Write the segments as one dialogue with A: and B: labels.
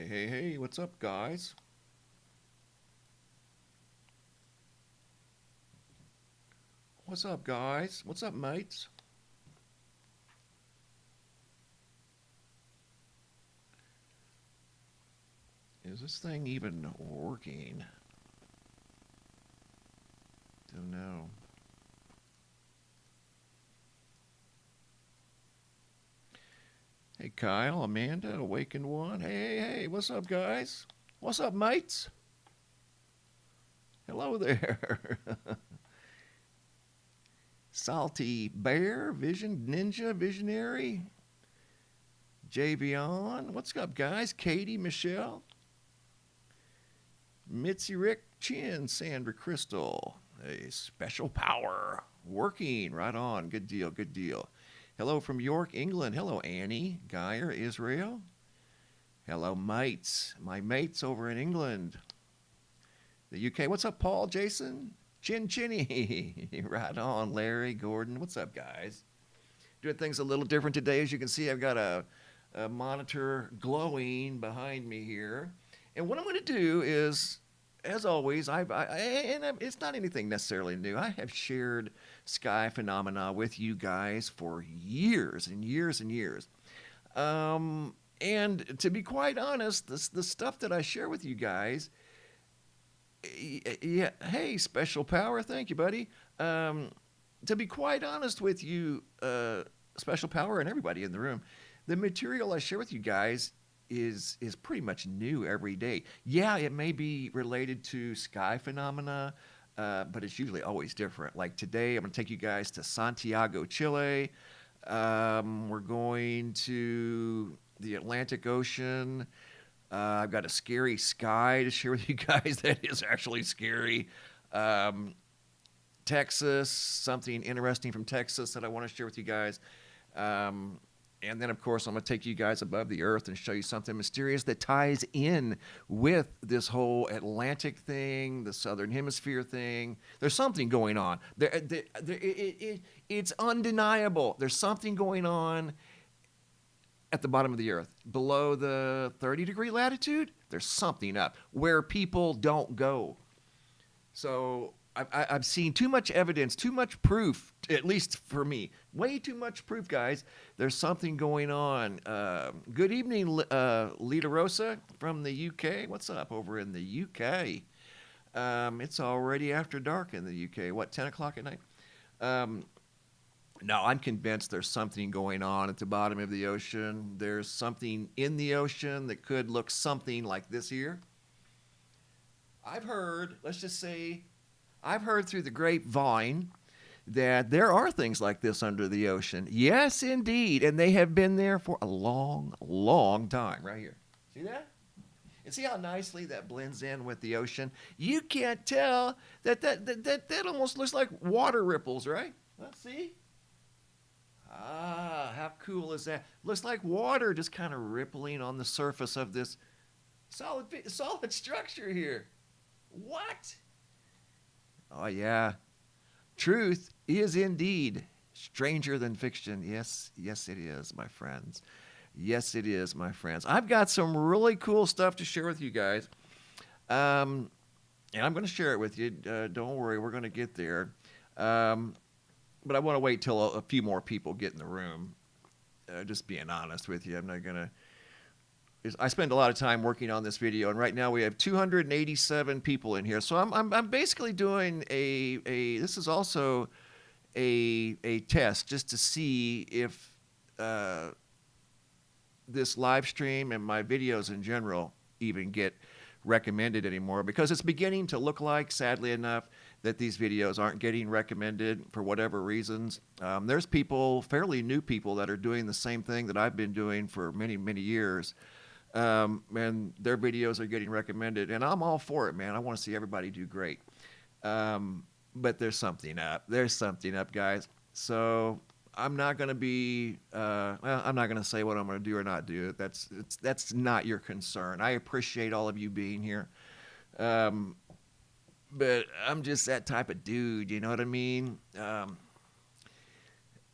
A: Hey, what's up, guys? What's up, guys? What's up, mates? Is this thing even working? Don't know. Hey, Kyle, Amanda, Awakened One. Hey, what's up, guys? What's up, mates? Hello there. Salty Bear, Vision Ninja, Visionary, Javion. What's up, guys? Katie, Michelle, Mitzi, Rick, Chin, Sandra, Crystal. A special power. Working. Right on. Good deal, good deal. Hello from York, England. Hello, Annie, Geyer, Israel. Hello, mates. My mates over in England. The UK. What's up, Paul, Jason? Chin Chinny. Right on, Larry, Gordon. What's up, guys? Doing things a little different today. As you can see, I've got a monitor glowing behind me here. And what I'm going to do is, as always, it's not anything necessarily new. I have shared sky phenomena with you guys for years and years and years. And to be quite honest, the stuff that I share with you guys, yeah, hey, special power, thank you, buddy. To be quite honest with you, special power and everybody in the room, the material I share with you guys is pretty much new every day. Yeah, it may be related to sky phenomena, but it's usually always different. Like today, I'm going to take you guys to Santiago, Chile. We're going to the Atlantic Ocean. I've got a scary sky to share with you guys that is actually scary. Texas, something interesting from Texas that I want to share with you guys. And then, of course, I'm going to take you guys above the earth and show you something mysterious that ties in with this whole Atlantic thing, the Southern Hemisphere thing. There's something going on. It's undeniable. There's something going on at the bottom of the earth. Below the 30-degree latitude, there's something up where people don't go. So I've seen too much evidence, too much proof, at least for me. Way too much proof, guys. There's something going on. Good evening, Lita Rosa from the UK. What's up over in the UK? It's already after dark in the UK. What, 10 o'clock at night? No, I'm convinced there's something going on at the bottom of the ocean. There's something in the ocean that could look something like this here. I've heard, let's just say, I've heard through the grapevine that there are things like this under the ocean. Yes, indeed. And they have been there for a long, long time. Right here. See that? And see how nicely that blends in with the ocean? You can't tell that almost looks like water ripples, right? Let's see. Ah, how cool is that? Looks like water just kind of rippling on the surface of this solid structure here. What? Oh, yeah. Truth is indeed stranger than fiction. Yes, it is, my friends. Yes, it is, my friends. I've got some really cool stuff to share with you guys. And I'm going to share it with you. Don't worry, we're going to get there. But I want to wait till a few more people get in the room. Just being honest with you, I'm not going to. I spend a lot of time working on this video, and right now we have 287 people in here. So I'm basically doing this is also a test just to see if this live stream and my videos in general even get recommended anymore, because it's beginning to look like, sadly enough, that these videos aren't getting recommended for whatever reasons. There's people, fairly new people, that are doing the same thing that I've been doing for many, many years. And their videos are getting recommended, and I'm all for it, man. I want to see everybody do great. But there's something up. There's something up, guys. So I'm not going to be, I'm not going to say what I'm going to do or not do. That's not your concern. I appreciate all of you being here. But I'm just that type of dude, you know what I mean?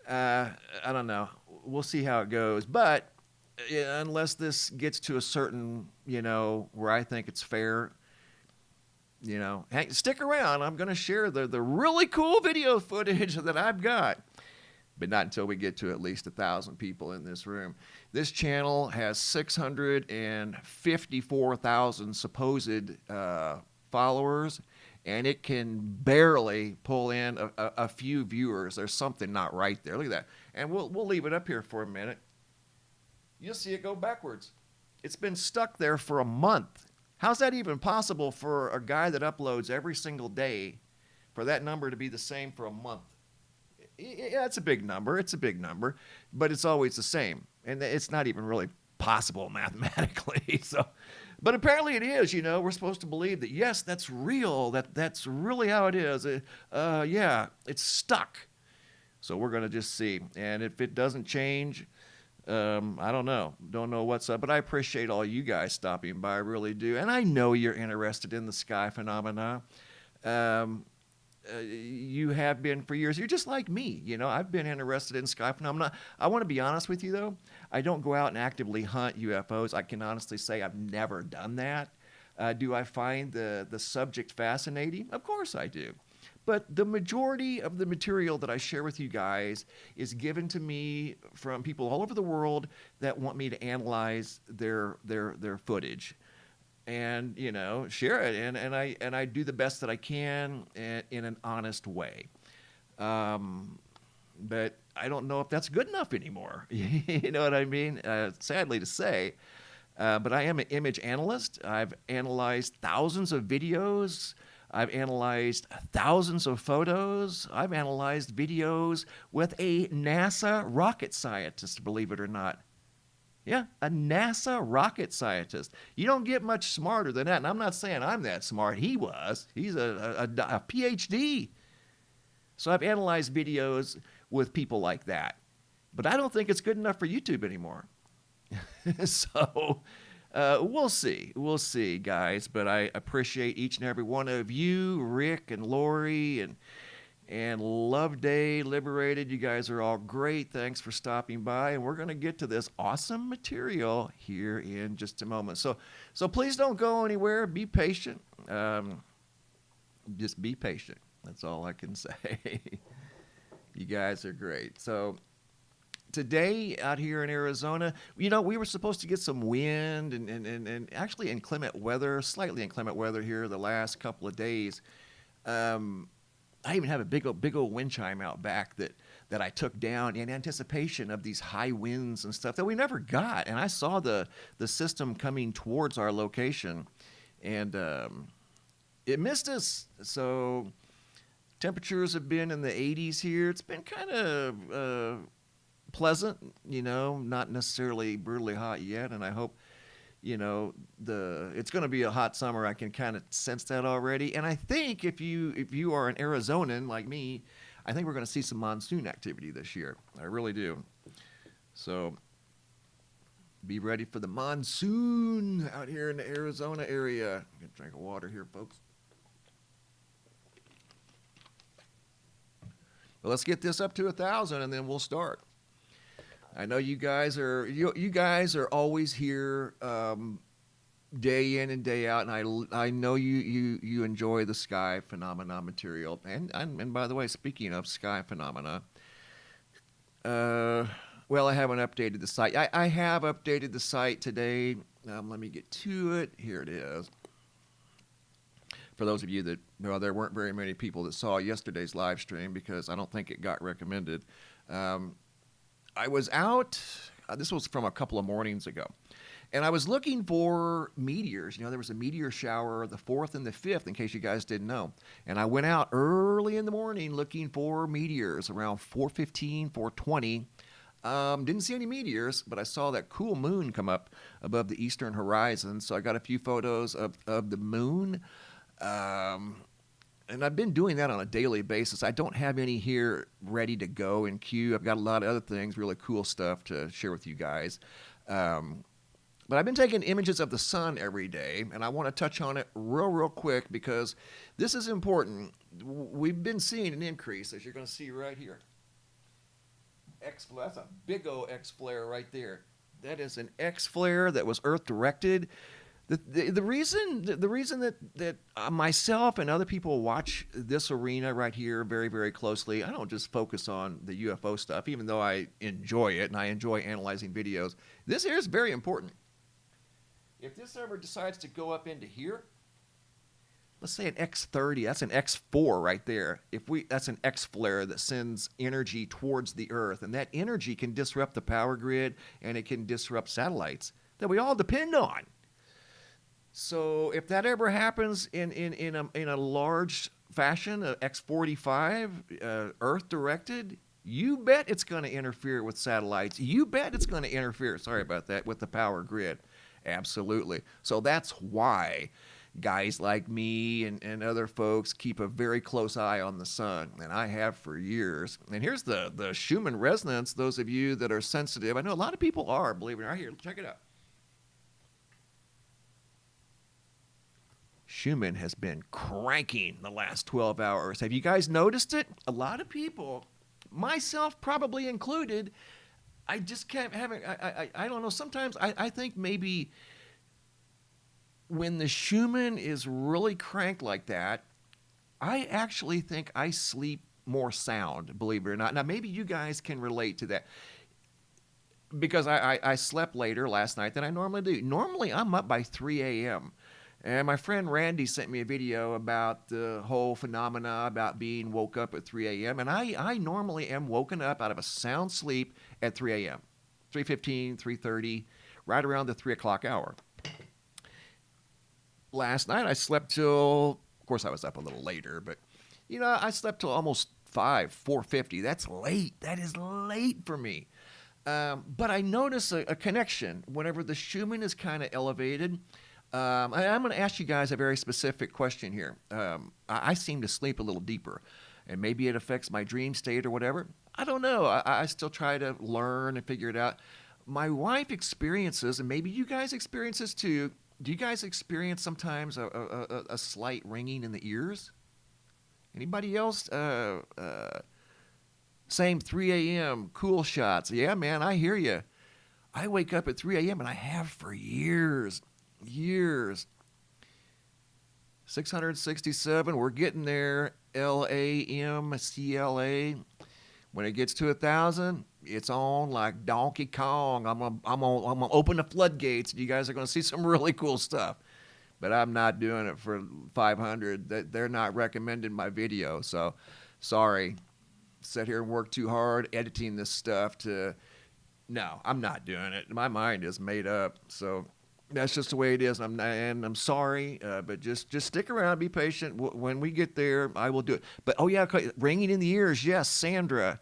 A: I don't know. We'll see how it goes. But unless this gets to a certain, where I think it's fair, hey, stick around. I'm going to share the really cool video footage that I've got. But not until we get to at least 1,000 people in this room. This channel has 654,000 supposed followers, and it can barely pull in a few viewers. There's something not right there. Look at that. And we'll leave it up here for a minute. You'll see it go backwards. It's been stuck there for a month. How's that even possible for a guy that uploads every single day for that number to be the same for a month? Yeah, it's a big number. It's a big number, but it's always the same, and it's not even really possible mathematically. So, but apparently it is. We're supposed to believe that yes, that's real. That's really how it is. Yeah, it's stuck. So we're gonna just see, and if it doesn't change, I don't know. Don't know what's up, but I appreciate all you guys stopping by. I really do, and I know you're interested in the sky phenomena. You have been for years. You're just like me. I've been interested in sky phenomena. I want to be honest with you, though. I don't go out and actively hunt UFOs. I can honestly say I've never done that. Do I find the subject fascinating? Of course I do. But the majority of the material that I share with you guys is given to me from people all over the world that want me to analyze their footage. And share it, and I do the best that I can in an honest way, but I don't know if that's good enough anymore. You know what I mean? Sadly to say, but I am an image analyst. I've analyzed thousands of videos. I've analyzed thousands of photos. I've analyzed videos with a NASA rocket scientist, believe it or not. Yeah, a NASA rocket scientist. You don't get much smarter than that. And I'm not saying I'm that smart. He was. He's a PhD. So I've analyzed videos with people like that. But I don't think it's good enough for YouTube anymore. So we'll see. We'll see, guys. But I appreciate each and every one of you, Rick and Lori and Love Day Liberated. You guys are all great. Thanks for stopping by, and we're going to get to this awesome material here in just a moment. So please don't go anywhere. Be patient. Just be patient. That's all I can say. You guys are great. So today out here in Arizona, we were supposed to get some wind and actually inclement weather, slightly inclement weather here the last couple of days. I even have a big old wind chime out back that I took down in anticipation of these high winds and stuff that we never got. And I saw the system coming towards our location, and it missed us. So temperatures have been in the 80s here. It's been kind of pleasant, not necessarily brutally hot yet. And I hope it's going to be a hot summer. I can kind of sense that already. And I think if you are an Arizonan like me, I think we're going to see some monsoon activity this year. I really do. So be ready for the monsoon out here in the Arizona area. I'm going to drink of water here, folks. Well, let's get this up to 1,000 and then we'll start. I know you guys are always here day in and day out, and I know you enjoy the sky phenomena material. And by the way, speaking of sky phenomena, well, I haven't updated the site. I have updated the site today. Let me get to it. Here it is. For those of you that, there weren't very many people that saw yesterday's live stream because I don't think it got recommended. I was out, this was from a couple of mornings ago, and I was looking for meteors. There was a meteor shower the 4th and the 5th, in case you guys didn't know. And I went out early in the morning looking for meteors around 4:15, 4:20. Didn't see any meteors, but I saw that cool moon come up above the eastern horizon. So I got a few photos of the moon. And I've been doing that on a daily basis. I don't have any here ready to go in queue. I've got a lot of other things, really cool stuff to share with you guys. But I've been taking images of the sun every day, and I want to touch on it real quick because this is important. We've been seeing an increase, as you're going to see right here. X-flare, that's a big old X-flare right there. That is an X flare that was Earth directed. The reason that myself and other people watch this arena right here very, very closely, I don't just focus on the UFO stuff, even though I enjoy it and I enjoy analyzing videos. This here is very important. If this ever decides to go up into here, let's say an X30, that's an X4 right there. That's an X flare that sends energy towards the Earth, and that energy can disrupt the power grid and it can disrupt satellites that we all depend on. So if that ever happens in a large fashion, X45, Earth directed, you bet it's going to interfere with satellites. You bet it's going to interfere, sorry about that, with the power grid. Absolutely. So that's why guys like me and other folks keep a very close eye on the sun, and I have for years. And here's the Schumann resonance, those of you that are sensitive. I know a lot of people are, believe it or not. Here, check it out. Schumann has been cranking the last 12 hours. Have you guys noticed it? A lot of people, myself probably included, I just can't have it. I don't know. Sometimes I think maybe when the Schumann is really cranked like that, I actually think I sleep more sound, believe it or not. Now, maybe you guys can relate to that, because I slept later last night than I normally do. Normally, I'm up by 3 a.m., and my friend Randy sent me a video about the whole phenomena about being woke up at 3 a.m. And I normally am woken up out of a sound sleep at 3 a.m., 3:15, 3:30, right around the 3 o'clock hour. Last night I slept till, of course I was up a little later, but I slept till almost 4:50. That's late. That is late for me. But I notice a connection whenever the Schumann is kind of elevated. I'm going to ask you guys a very specific question here. I seem to sleep a little deeper, and maybe it affects my dream state or whatever. I don't know. I still try to learn and figure it out. My wife experiences, and maybe you guys experience this too. Do you guys experience sometimes a slight ringing in the ears? Anybody else? Same 3 a.m. cool shots. Yeah, man, I hear you. I wake up at 3 a.m. and I have for years. 667, we're getting there. LAMCLA. When it gets to 1,000, it's on like Donkey Kong. I'm gonna open the floodgates. You guys are gonna see some really cool stuff. But I'm not doing it for 500. They're not recommending my video. So, sorry. Sit here and work too hard editing this stuff no, I'm not doing it. My mind is made up. So that's just the way it is. I'm sorry, but just stick around, be patient. When we get there, I will do it. But ringing in the ears, yes, Sandra.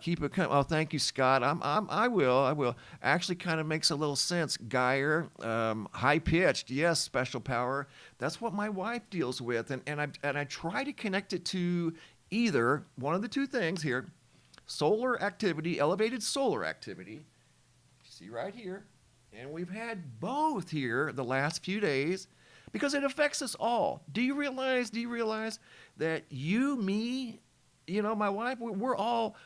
A: Keep it coming. Oh, thank you, Scott. I will. Actually, kind of makes a little sense. Geyer, high pitched, yes, special power. That's what my wife deals with, and I try to connect it to either one of the two things here: solar activity, elevated solar activity. See right here. And we've had both here the last few days because it affects us all. Do you realize that you, me, my wife, we're all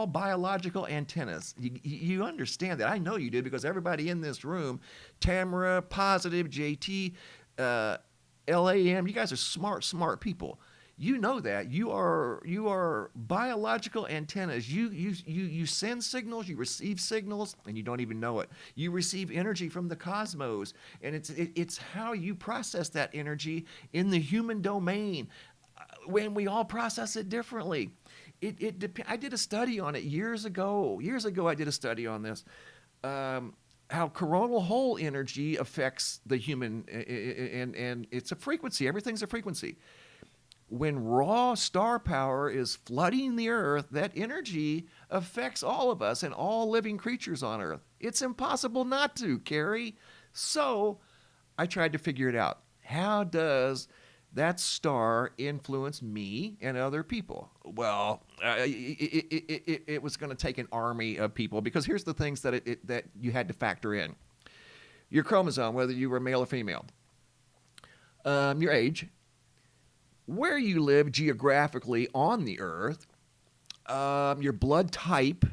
A: biological antennas. You understand that. I know you do, because everybody in this room, Tamara, Positive, JT, LAM, you guys are smart people. You know that. You are biological antennas. You send signals, you receive signals, and you don't even know it. You receive energy from the cosmos, and it's how you process that energy in the human domain. When we all process it differently. I did a study on it years ago. I did a study on this. How coronal hole energy affects the human, and it's a frequency. Everything's a frequency. When raw star power is flooding the Earth, that energy affects all of us and all living creatures on Earth. It's impossible not to, Carrie. So I tried to figure it out. How does that star influence me and other people? Well, it was going to take an army of people, because here's the things that you had to factor in. Your chromosome, whether you were male or female. Your age. Where you live geographically on the Earth, your blood type,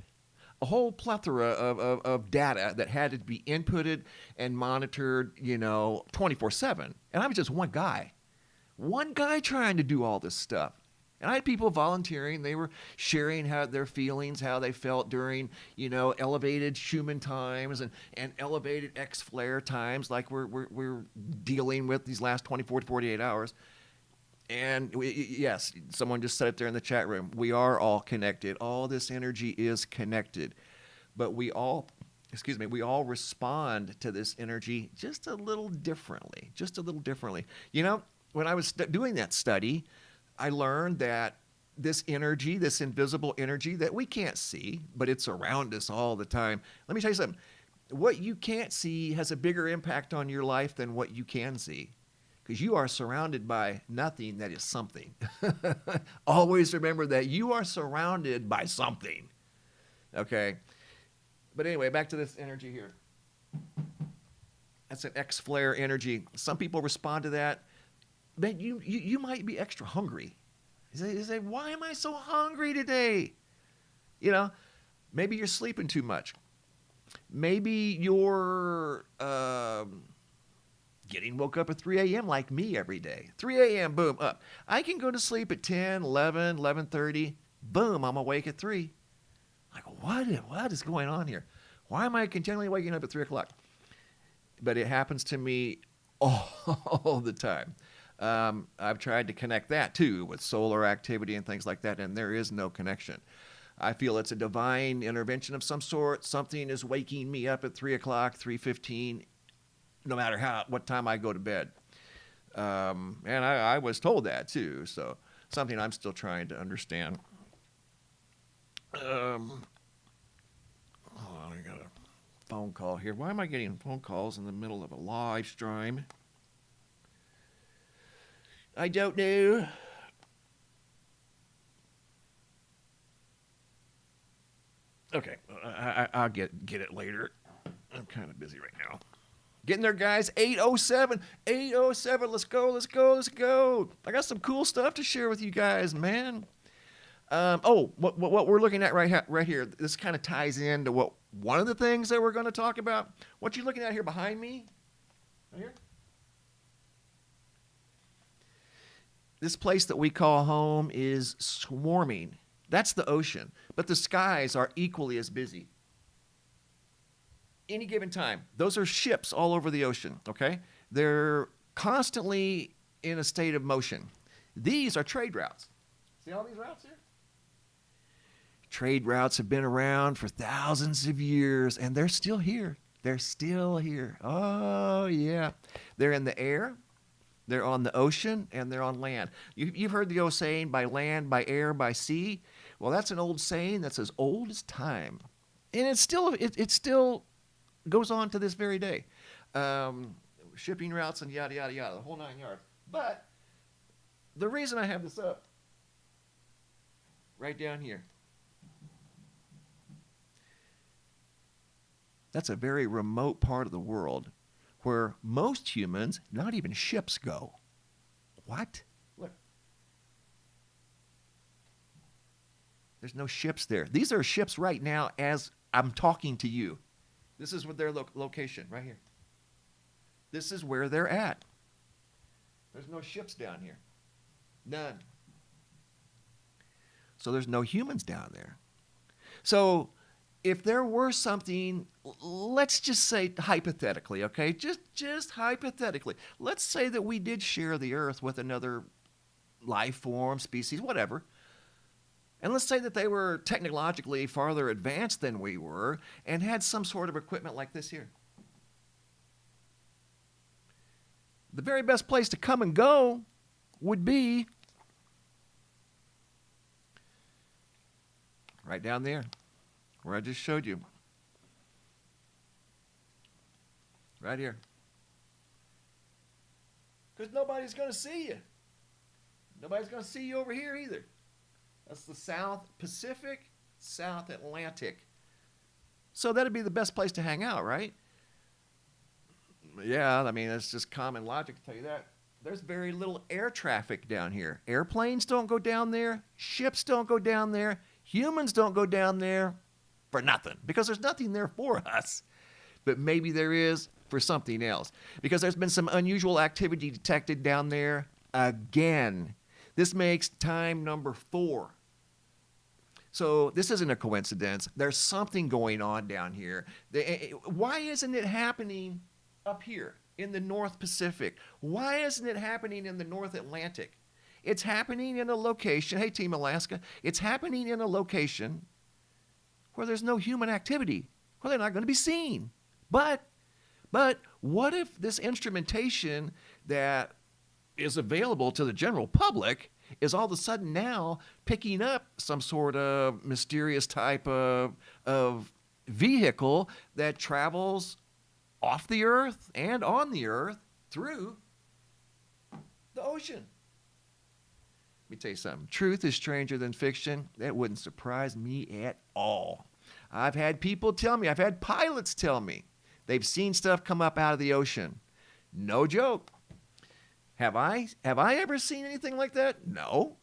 A: a whole plethora of data that had to be inputted and monitored, 24/7. And I was just one guy trying to do all this stuff. And I had people volunteering. They were sharing how their feelings, how they felt during, elevated Schumann times and elevated X flare times, like we're dealing with these last 24 to 48 hours. And yes, someone just said it there in the chat room. We are all connected. All this energy is connected. But we all respond to this energy just a little differently. When I was doing that study, I learned that this energy, this invisible energy that we can't see, but it's around us all the time. Let me tell you something. What you can't see has a bigger impact on your life than what you can see, because you are surrounded by nothing that is something. Always remember that you are surrounded by something. Okay? But anyway, back to this energy here. That's an X flare energy. Some people respond to that. Man, you might be extra hungry. You say, why am I so hungry today? Maybe you're sleeping too much. Maybe you're getting woke up at 3 a.m. like me every day. 3 a.m., boom, up. I can go to sleep at 10, 11, 11:30. Boom, I'm awake at 3. Like, what is going on here? Why am I continually waking up at 3 o'clock? But it happens to me all the time. I've tried to connect that too with solar activity and things like that, and there is no connection. I feel it's a divine intervention of some sort. Something is waking me up at 3 o'clock, 3:15, no matter what time I go to bed. And I was told that too, so something I'm still trying to understand. Hold on, I got a phone call here. Why am I getting phone calls in the middle of a live stream? I don't know. Okay, I'll get it later. I'm kind of busy right now. Getting there, guys. 8:07. 8:07. Let's go. I got some cool stuff to share with you guys, man. What we're looking at right here. This kind of ties into one of the things that we're going to talk about. What you looking at here behind me? Right here. This place that we call home is swarming. That's the ocean. But the skies are equally as busy. Any given time. Those are ships all over the ocean, okay? They're constantly in a state of motion. These are trade routes. See all these routes here? Trade routes have been around for thousands of years, and they're still here. Oh, yeah. They're in the air. They're on the ocean, and they're on land. You've heard the old saying, by land, by air, by sea. Well, that's an old saying that's as old as time. And it still goes on to this very day. Shipping routes and yada, yada, yada, the whole 9 yards. But the reason I have this up, right down here, that's a very remote part of the world where most humans, not even ships, go. What? Look. There's no ships there. These are ships right now as I'm talking to you. This is what their location, right here. This is where they're at. There's no ships down here. None. So there's no humans down there. So if there were something, let's just say hypothetically, okay? Just hypothetically. Let's say that we did share the Earth with another life form, species, whatever. And let's say that they were technologically farther advanced than we were and had some sort of equipment like this here. The very best place to come and go would be right down there, where I just showed you. Right here. Because nobody's going to see you. Nobody's going to see you over here either. That's the South Pacific, South Atlantic. So that'd be the best place to hang out, right? Yeah, I mean, that's just common logic to tell you that. There's very little air traffic down here. Airplanes don't go down there. Ships don't go down there. Humans don't go down there. for nothing because there's nothing there for us. But maybe there is for something else because there's been some unusual activity detected down there again. This makes time number 4. So this isn't a coincidence. There's something going on down here. Why isn't it happening up here in the North Pacific? Why isn't it happening in the North Atlantic? It's happening in a location, hey Team Alaska, it's happening in a location where there's no human activity, where they're not going to be seen. But what if this instrumentation that is available to the general public is all of a sudden now picking up some sort of mysterious type of vehicle that travels off the Earth and on the Earth through the ocean? Let me tell you something. Truth is stranger than fiction. That wouldn't surprise me at all. I've had people tell me, I've had pilots tell me, they've seen stuff come up out of the ocean. No joke. Have I ever seen anything like that? No.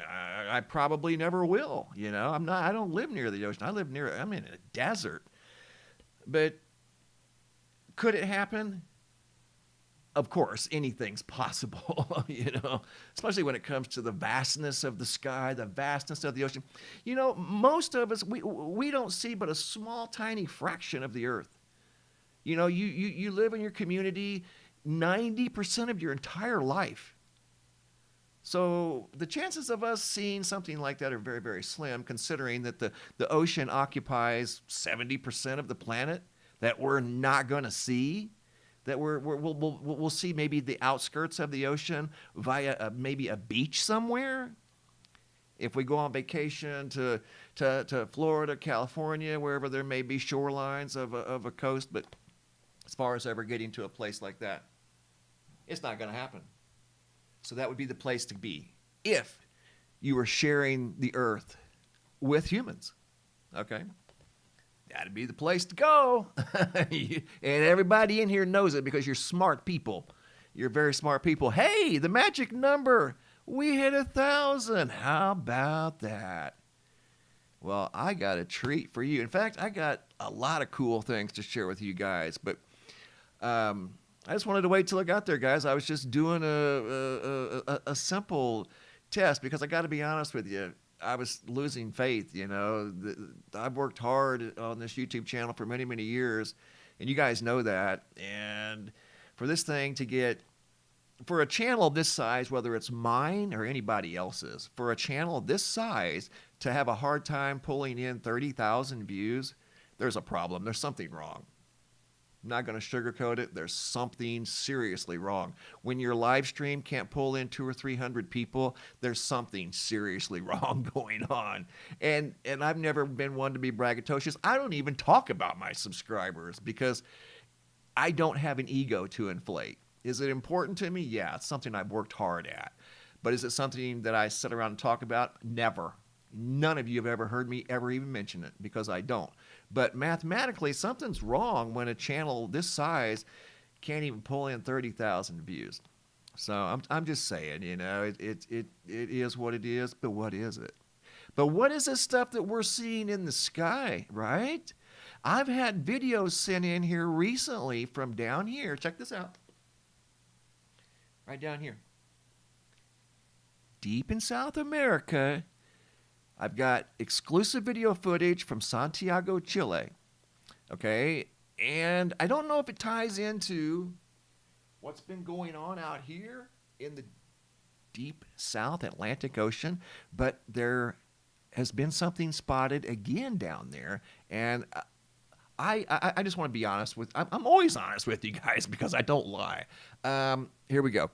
A: I probably never will. You know, I don't live near the ocean. I'm in a desert. But could it happen? Of course, anything's possible, you know, especially when it comes to the vastness of the sky, the vastness of the ocean. You know, most of us, we don't see but a small, tiny fraction of the Earth. You know, you live in your community 90% of your entire life. So the chances of us seeing something like that are very, very slim, considering that the ocean occupies 70% of the planet that we're not going to see, that we'll see maybe the outskirts of the ocean via maybe a beach somewhere. If we go on vacation to Florida, California, wherever there may be shorelines of a coast, but as far as ever getting to a place like that, it's not going to happen. So that would be the place to be if you were sharing the Earth with humans. Okay? That'd be the place to go. And everybody in here knows it because you're smart people. You're very smart people. Hey, the magic number. We hit 1,000. How about that? Well, I got a treat for you. In fact, I got a lot of cool things to share with you guys, but I just wanted to wait till I got there, guys. I was just doing a simple test because I got to be honest with you. I was losing faith, you know. I've worked hard on this YouTube channel for many, many years, and you guys know that. And for this thing to get, for a channel this size, whether it's mine or anybody else's, for a channel this size to have a hard time pulling in 30,000 views, there's a problem. There's something wrong. I'm not going to sugarcoat it. There's something seriously wrong. When your live stream can't pull in 200 or 300 people, there's something seriously wrong going on. And I've never been one to be braggadocious. I don't even talk about my subscribers because I don't have an ego to inflate. Is it important to me? Yeah, it's something I've worked hard at. But is it something that I sit around and talk about? Never. None of you have ever heard me ever even mention it because I don't. But mathematically, something's wrong when a channel this size can't even pull in 30,000 views. So I'm just saying, you know, it is what it is, but what is it? But what is this stuff that we're seeing in the sky, right? I've had videos sent in here recently from down here. Check this out. Right down here. Deep in South America, I've got exclusive video footage from Santiago, Chile. Okay? And I don't know if it ties into what's been going on out here in the deep South Atlantic Ocean, but there has been something spotted again down there. And I just want to be honest with, I'm always honest with you guys because I don't lie. Here we go.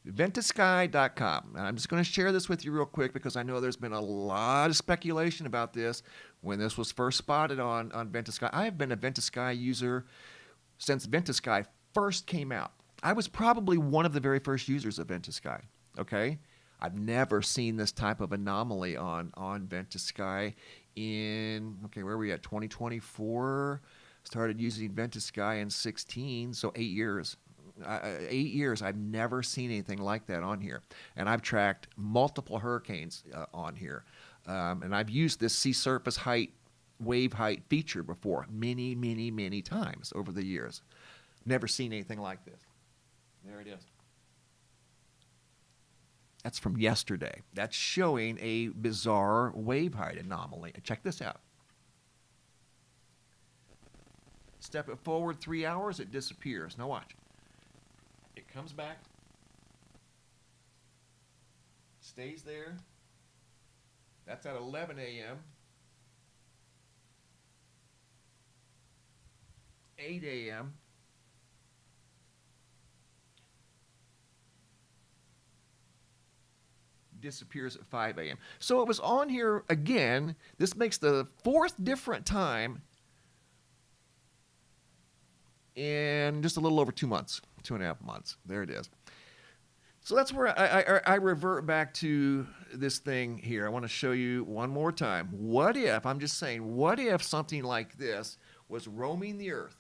A: Ventasky.com. And I'm just going to share this with you real quick because I know there's been a lot of speculation about this when this was first spotted on Ventasky. I have been a Ventasky user since Ventasky first came out. I was probably one of the very first users of Ventasky. Okay? I've never seen this type of anomaly on Ventasky in, okay, where are we at? 2024. Started using Ventasky in 16, so 8 years. 8 years, I've never seen anything like that on here. And I've tracked multiple hurricanes on here. And I've used this sea surface height wave height feature before, many, many, many times over the years. Never seen anything like this. There it is. That's from yesterday. That's showing a bizarre wave height anomaly. Check this out. Step it forward 3 hours, it disappears. Now watch. It comes back, stays there. That's at 11 a.m. 8 a.m. Disappears at 5 a.m. So it was on here again. This makes the fourth different time in just a little over 2 months, 2.5 months. There it is. So that's where I revert back to this thing here. I want to show you one more time. What if, I'm just saying, what if something like this was roaming the Earth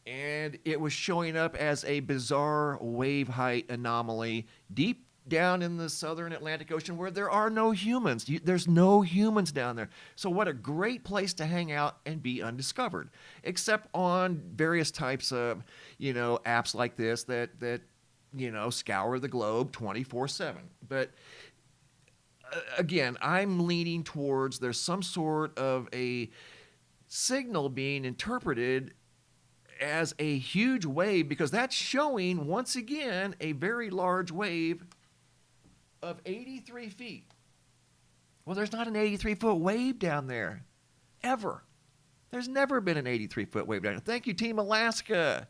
A: and it was showing up as a bizarre wave height anomaly deep down in the southern Atlantic Ocean where there are no humans. There's no humans down there. So what a great place to hang out and be undiscovered, except on various types of, apps like this that scour the globe 24/7. But again, I'm leaning towards there's some sort of a signal being interpreted as a huge wave, because that's showing, once again, a very large wave of 83 feet. Well, there's not an 83-foot wave down there, ever. There's never been an 83-foot wave down there. Thank you, Team Alaska.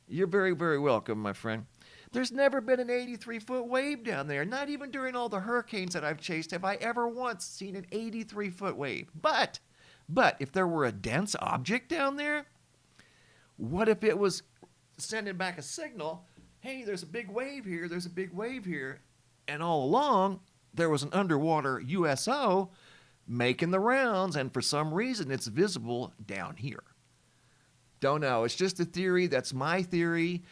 A: You're very, very welcome, my friend. There's never been an 83-foot wave down there. Not even during all the hurricanes that I've chased have I ever once seen an 83-foot wave. But if there were a dense object down there, what if it was sending back a signal, hey, there's a big wave here, there's a big wave here, and all along there was an underwater USO making the rounds, and for some reason it's visible down here. Don't know. It's just a theory. That's my theory.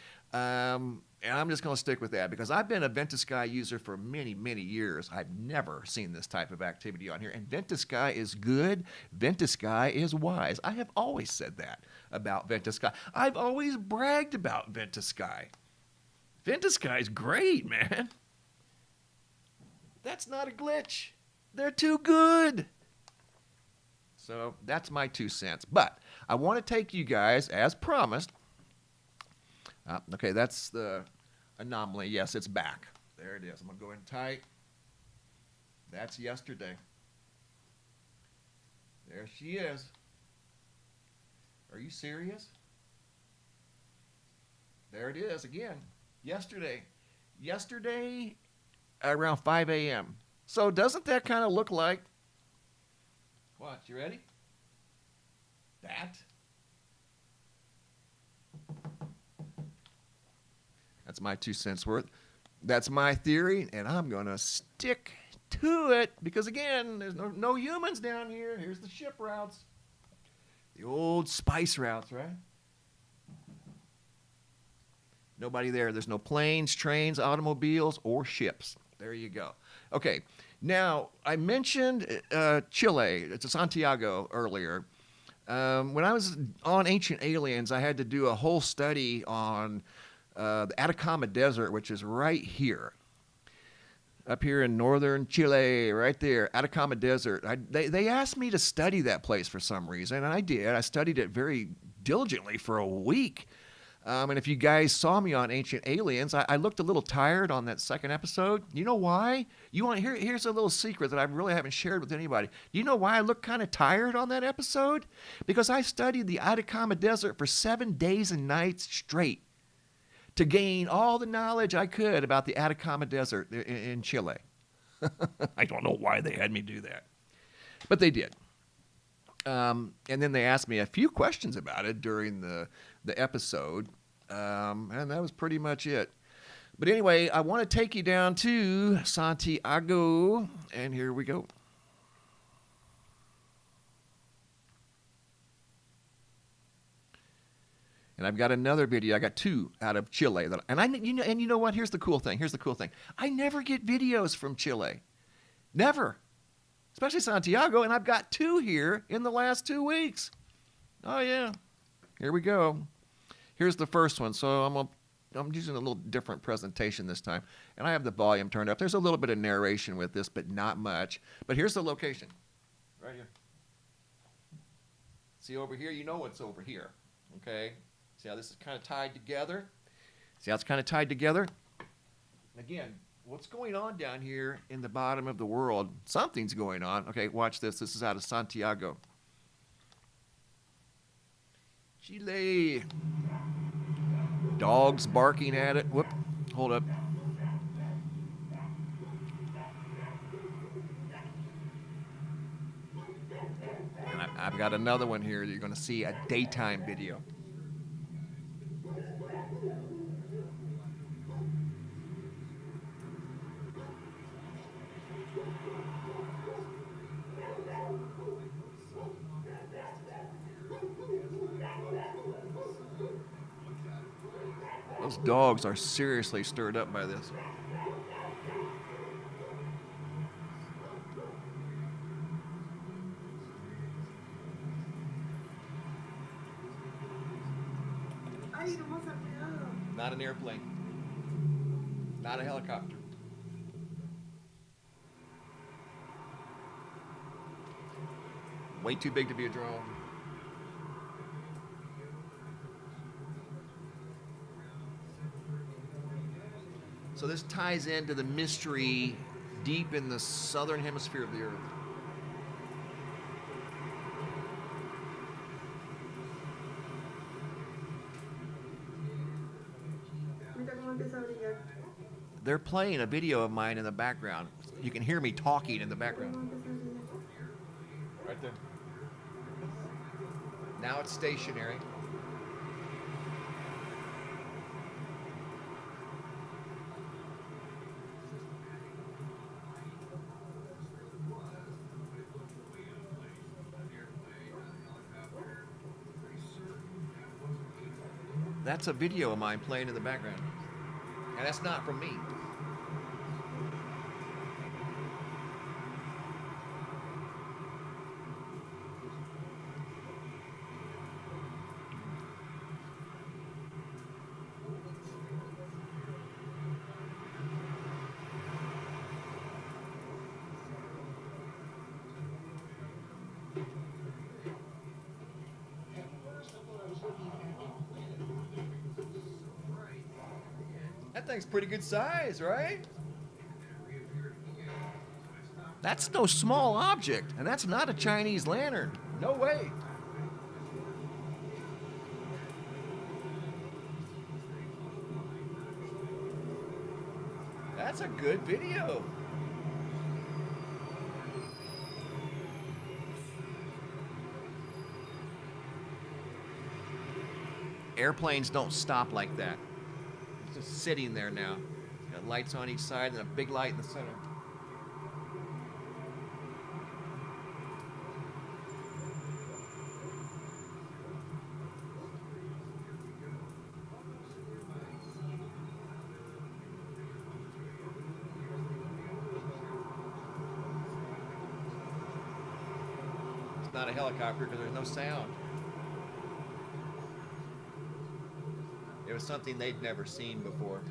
A: And I'm just going to stick with that because I've been a Ventusky user for many, many years. I've never seen this type of activity on here. And Ventusky is good. Ventusky is wise. I have always said that about Ventusky. I've always bragged about Ventusky. Ventusky is great, man. That's not a glitch. They're too good. So that's my 2 cents. But I want to take you guys, as promised. Okay, that's the anomaly. Yes, it's back. There it is. I'm going to go in tight. That's yesterday. There she is. Are you serious? There it is again. Yesterday. Yesterday around 5 a.m. So doesn't that kind of look like, what, you ready? That? That's my 2 cents worth. That's my theory, and I'm going to stick to it because, again, there's no humans down here. Here's the ship routes. The old spice routes, right? Nobody there. There's no planes, trains, automobiles, or ships. There you go. Okay, now I mentioned Chile, it's Santiago earlier. When I was on Ancient Aliens, I had to do a whole study on the Atacama Desert, which is right here. Up here in northern Chile, right there, Atacama Desert. They asked me to study that place for some reason, and I did. I studied it very diligently for a week. And if you guys saw me on Ancient Aliens, I looked a little tired on that second episode. You know why? Here's a little secret that I really haven't shared with anybody. Do you know why I looked kind of tired on that episode? Because I studied the Atacama Desert for 7 days and nights straight to gain all the knowledge I could about the Atacama Desert in Chile. I don't know why they had me do that, but they did. And then they asked me a few questions about it during the episode, and that was pretty much it. But anyway, I want to take you down to Santiago, and here we go. And I've got another video. I got 2 out of Chile. And you know what? Here's the cool thing. I never get videos from Chile. Never. especially Santiago, and I've got 2 here in the last 2 weeks. Oh yeah, here we go. Here's the first one. So I'm using a little different presentation this time, and I have the volume turned up. There's a little bit of narration with this, but not much. But here's the location, right here. See over here? You know what's over here, okay? See how this is kind of tied together? See how it's kind of tied together? Again, what's going on down here in the bottom of the world? Something's going on. Okay, watch this. This is out of Santiago, Chile. Dogs barking at it. Whoop, hold up. And I've got another one here that you're going to see, a daytime video. Those dogs are seriously stirred up by this. Not an airplane. Not a helicopter. Way too big to be a drone. So this ties into the mystery deep in the southern hemisphere of the Earth. They're playing a video of mine in the background. You can hear me talking in the background. Right there. Now it's stationary. That's a video of mine playing in the background. And that's not from me. That thing's pretty good size, right? That's no small object, and that's not a Chinese lantern. No way. That's a good video. Airplanes don't stop like that. It's just sitting there now. Got lights on each side and a big light in the center. It's not a helicopter because there's no sound. It was something they'd never seen before.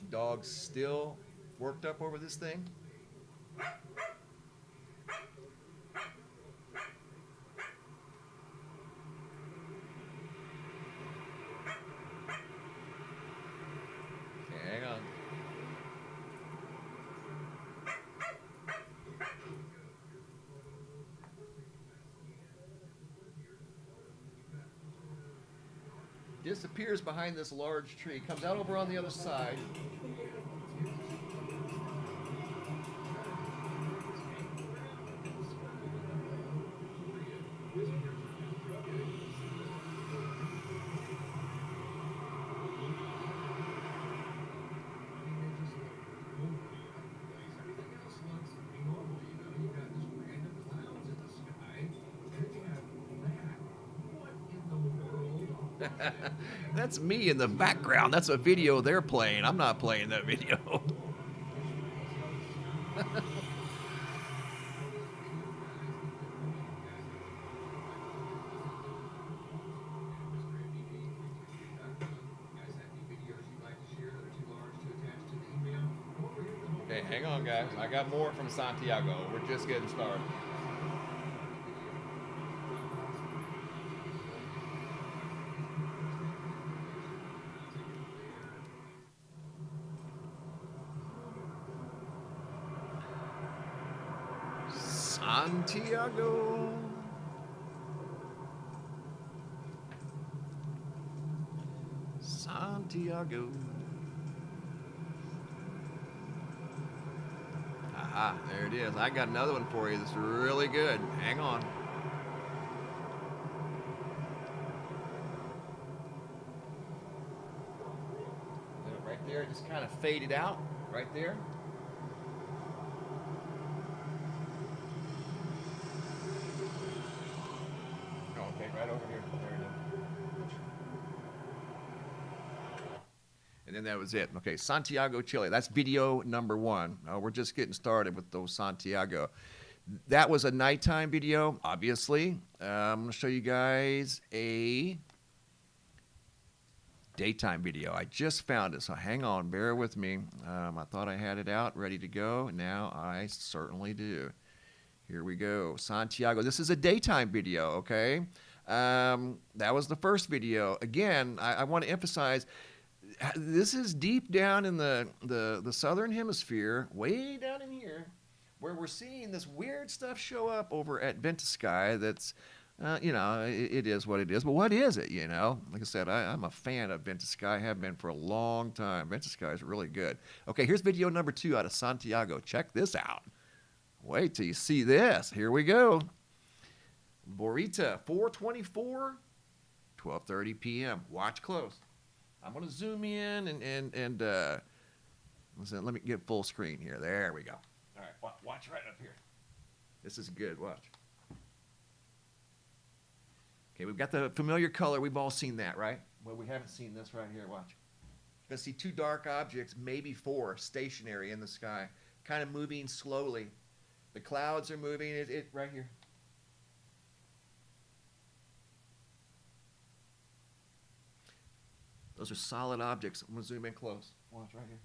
A: Dog's still worked up over this thing. Okay, hang on. Disappears behind this large tree, comes out over on the other side. That's me in the background. That's a video they're playing. I'm not playing that video. Okay, hang on, guys. I got more from Santiago. We're just getting started. Santiago. Santiago. Aha, there it is. I got another one for you that's really good. Hang on. Right there, it just kind of faded out. Right there. Okay, right over here. There it is. And then that was it. Okay, Santiago, Chile. That's video number 1. We're just getting started with those Santiago. That was a nighttime video, obviously. I'm going to show you guys a daytime video. I just found it, so hang on, bear with me. I thought I had it out, ready to go. Now I certainly do. Here we go. Santiago. This is a daytime video, okay? That was the first video. Again, I want to emphasize, this is deep down in the southern hemisphere, way down in here, where we're seeing this weird stuff show up over at Ventisky. That's, you know, it is what it is. But what is it, you know? Like I said, I'm a fan of Ventisky. I have been for a long time. Ventisky is really good. Okay, here's video number 2 out of Santiago. Check this out. Wait till you see this. Here we go. Borita, 4:24, 12:30 p.m. Watch close. I'm going to zoom in and let me get full screen here. There we go. All right, watch right up here. This is good. Watch. Okay, we've got the familiar color. We've all seen that, right? Well, we haven't seen this right here. Watch. You're going to see 2 dark objects, maybe 4, stationary in the sky, kind of moving slowly. The clouds are moving. It right here. Those are solid objects. I'm going to zoom in close. Watch right here.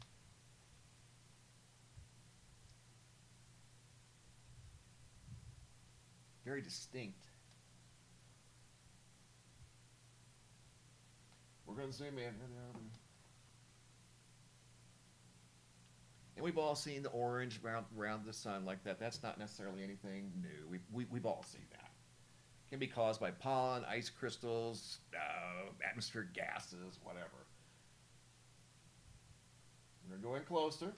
A: Very distinct. We're going to zoom in. And we've all seen the orange around the sun like that. That's not necessarily anything new. We've all seen that. Can be caused by pollen, ice crystals, atmospheric gases, whatever. We're going closer.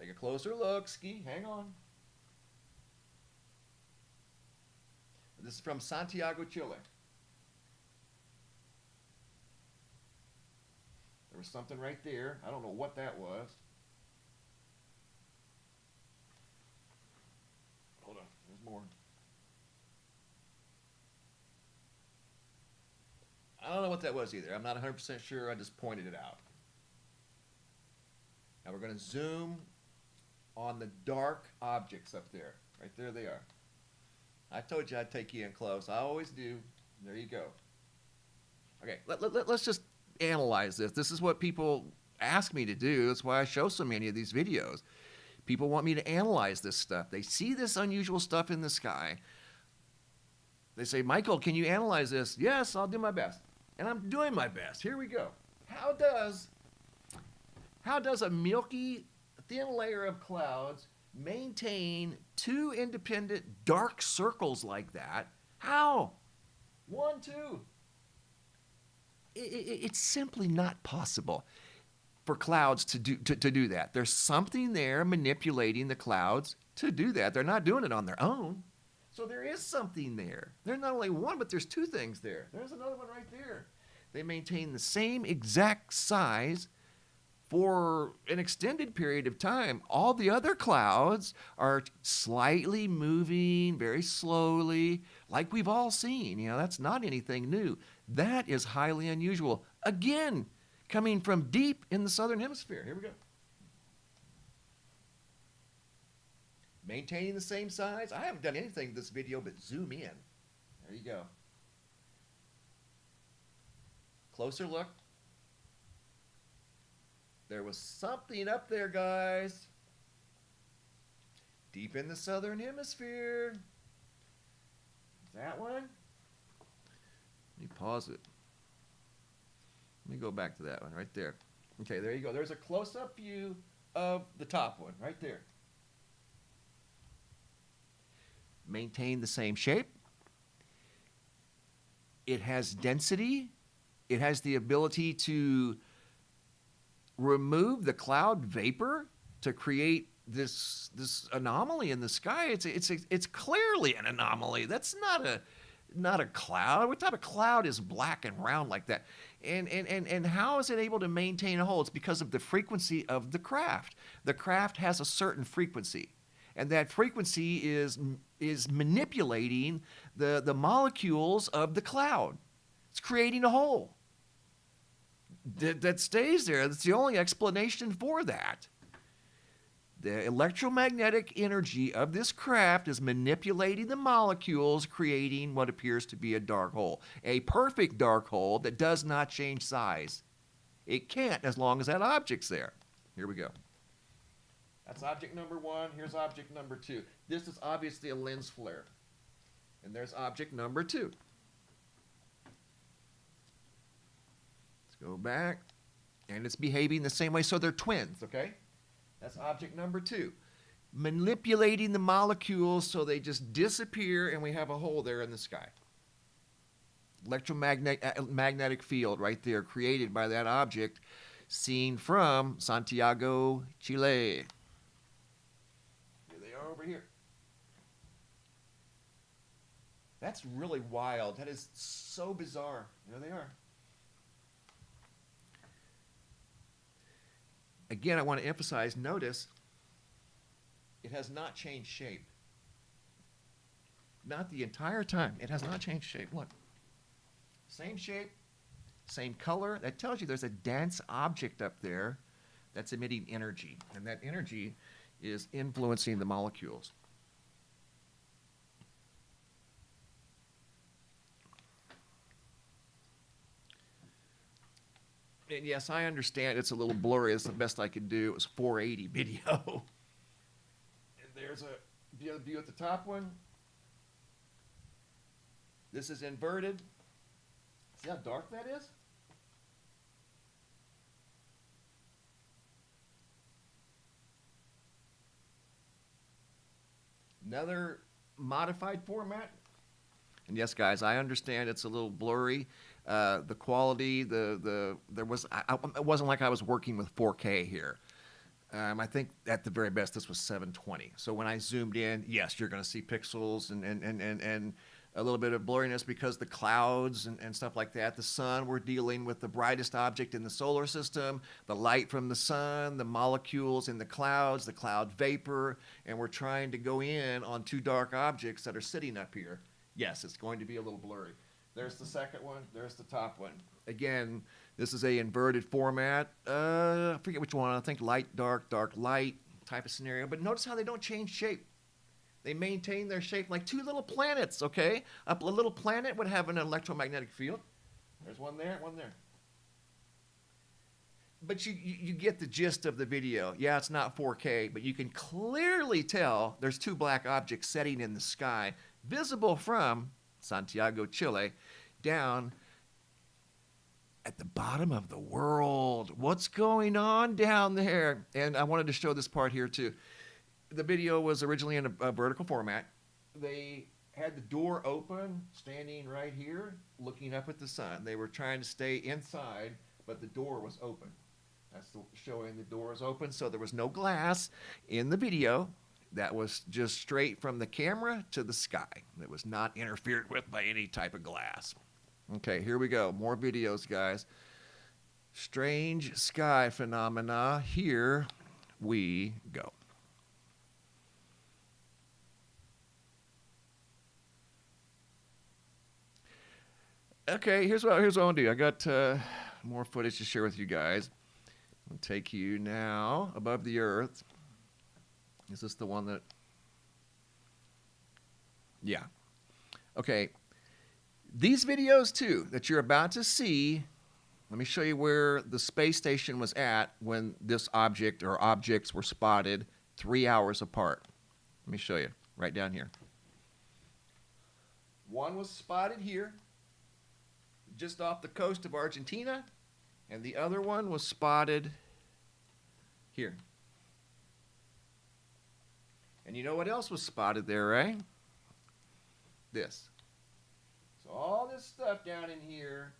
A: Take a closer look, Ski. Hang on. This is from Santiago, Chile. There was something right there. I don't know what that was. Hold on, there's more. I don't know what that was either. I'm not 100% sure. I just pointed it out. Now we're going to zoom on the dark objects up there. Right there they are. I told you I'd take you in close. I always do. There you go. Okay, let's just analyze this. This is what people ask me to do. That's why I show so many of these videos. People want me to analyze this stuff. They see this unusual stuff in the sky. They say, Michael, can you analyze this? Yes, I'll do my best. And I'm doing my best. Here we go. How does a milky, thin layer of clouds maintain 2 independent dark circles like that? How? 1, 2. It's simply not possible for clouds to do that. There's something there manipulating the clouds to do that. They're not doing it on their own. So there is something there. There's not only one, but there's 2 things there. There's another one right there. They maintain the same exact size for an extended period of time. All the other clouds are slightly moving very slowly, like we've all seen. You know, that's not anything new. That is highly unusual. Again, coming from deep in the southern hemisphere. Here we go. Maintaining the same size. I haven't done anything in this video but zoom in. There you go. Closer look. There was something up there, guys. Deep in the southern hemisphere. That one? Let me pause it. Let me go back to that one right there. Okay, there you go. There's a close-up view of the top one right there. Maintain the same shape. It has density. It has the ability to remove the cloud vapor to create this anomaly in the sky. It's clearly an anomaly. That's not a cloud. What type of cloud is black and round like that? And how is it able to maintain a hole? It's because of the frequency of the craft. The craft has a certain frequency, and that frequency is manipulating the molecules of the cloud. It's creating a hole that stays there. That's the only explanation for that. The electromagnetic energy of this craft is manipulating the molecules, creating what appears to be a dark hole. A perfect dark hole that does not change size. It can't as long as that object's there. Here we go. That's object number one. Here's object number two. This is obviously a lens flare. And there's object number two. Let's go back. And it's behaving the same way, so they're twins, okay? That's object number two. Manipulating the molecules so they just disappear and we have a hole there in the sky. Electromagnetic field right there created by that object seen from Santiago, Chile. Here they are over here. That's really wild. That is so bizarre. There they are. Again, I want to emphasize, notice, it has not changed shape. Not the entire time. It has not changed shape. Look. Same shape, same color. That tells you there's a dense object up there that's emitting energy. And that energy is influencing the molecules. And yes, I understand it's a little blurry. It's the best I could do. It was 480 video. And there's a view at the top one. This is inverted. See how dark that is? Another modified format. And yes, guys, I understand it's a little blurry. The quality, it wasn't like I was working with 4K here. I think at the very best this was 720. So when I zoomed in, yes, you're going to see pixels and a little bit of blurriness because the clouds and stuff like that. The sun, we're dealing with the brightest object in the solar system, the light from the sun, the molecules in the clouds, the cloud vapor, and we're trying to go in on two dark objects that are sitting up here. Yes, it's going to be a little blurry. There's the second one. There's the top one. Again, this is a inverted format. I forget which one. I think light, dark, light type of scenario. But notice how they don't change shape. They maintain their shape like two little planets, okay? A little planet would have an electromagnetic field. There's one there, one there. But you get the gist of the video. Yeah, it's not 4K, but you can clearly tell there's two black objects setting in the sky, visible from Santiago, Chile, down at the bottom of the world. What's going on down there? And I wanted to show this part here too. The video was originally in a vertical format. They had the door open, standing right here, looking up at the sun. They were trying to stay inside, but the door was open. That's showing the door is open, so there was no glass in the video. That was just straight from the camera to the sky. It was not interfered with by any type of glass. Okay, here we go. More videos, guys. Strange sky phenomena. Here we go. Okay, here's what I want to do. I got more footage to share with you guys. I'll take you now above the earth. Is this the one that Yeah. Okay. These videos, too, that you're about to see, let me show you where the space station was at when this object or objects were spotted 3 hours apart. Let me show you right down here. One was spotted here, just off the coast of Argentina, and the other one was spotted here. And you know what else was spotted there, right? This. So all this stuff down in here,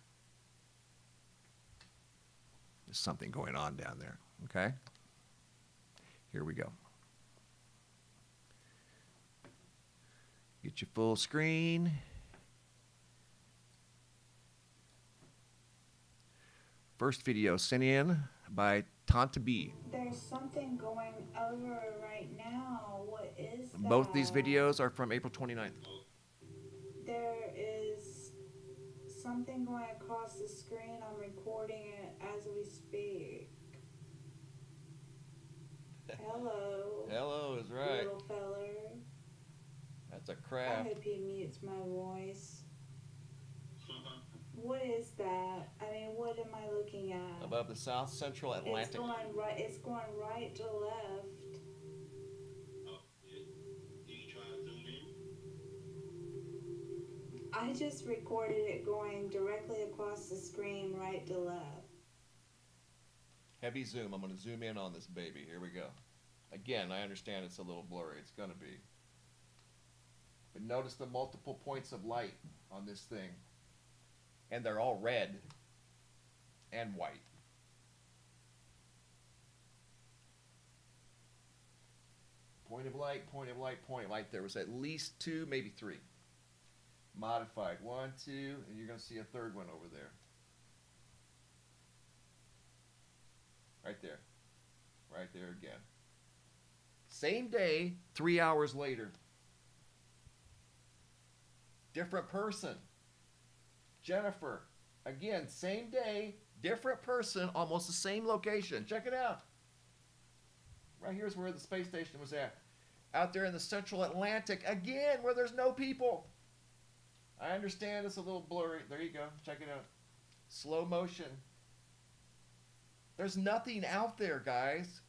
A: there's something going on down there, okay? Here we go. Get your full screen. First video sent in by Tanta B.
B: There's something going over right now. What is that?
A: Both these videos are from April 29th.
B: There is something going across the screen. I'm recording it as we speak. Hello.
A: Hello is right.
B: Little feller.
A: That's a
B: I
A: craft.
B: hope he mutes my voice. What is that? I mean, what am I looking at?
A: Above the South Central Atlantic.
B: It's going right. It's going right to left. I just recorded it going directly across the screen, right to left.
A: Heavy zoom. I'm going to zoom in on this baby. Here we go. Again, I understand it's a little blurry. It's going to be. But notice the multiple points of light on this thing. And they're all red and white. Point of light, point of light, point of light. There was at least 2, maybe 3. Modified. 1, 2, and you're going to see a third one over there. Right there. Right there again. Same day, 3 hours later. Different person. Jennifer. Again, same day, different person, almost the same location. Check it out. Right here's where the space station was at. Out there in the central Atlantic, again, where there's no people. I understand it's a little blurry. There you go. Check it out. Slow motion. There's nothing out there, guys.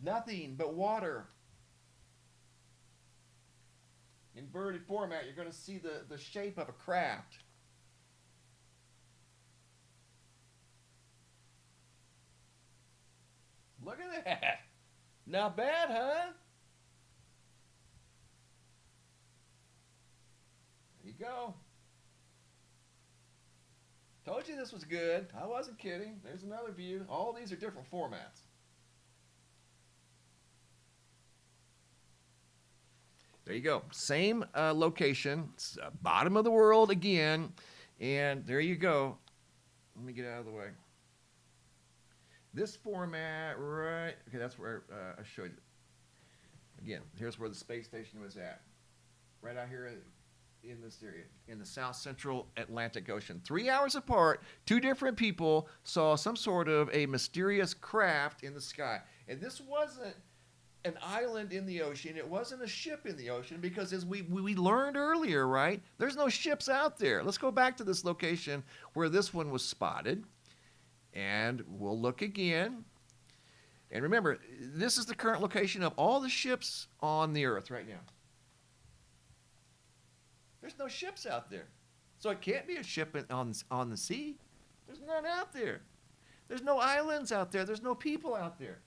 A: Nothing but water. Inverted format, you're going to see the shape of a craft. Look at that. Not bad, huh? There you go. Told you this was good. I wasn't kidding. There's another view. All these are different formats. There you go. Same location. It's bottom of the world again. And there you go. Let me get out of the way. This format, right. Okay, that's where I showed you. Again, here's where the space station was at. Right out here in this area, in the South Central Atlantic Ocean. 3 hours apart, 2 different people saw some sort of a mysterious craft in the sky. And this wasn't an island in the ocean. It wasn't a ship in the ocean because as we learned earlier, right, there's no ships out there. Let's go back to this location where this one was spotted. And we'll look again. And remember, this is the current location of all the ships on the Earth right now. There's no ships out there. So it can't be a ship on the sea. There's none out there. There's no islands out there. There's no people out there.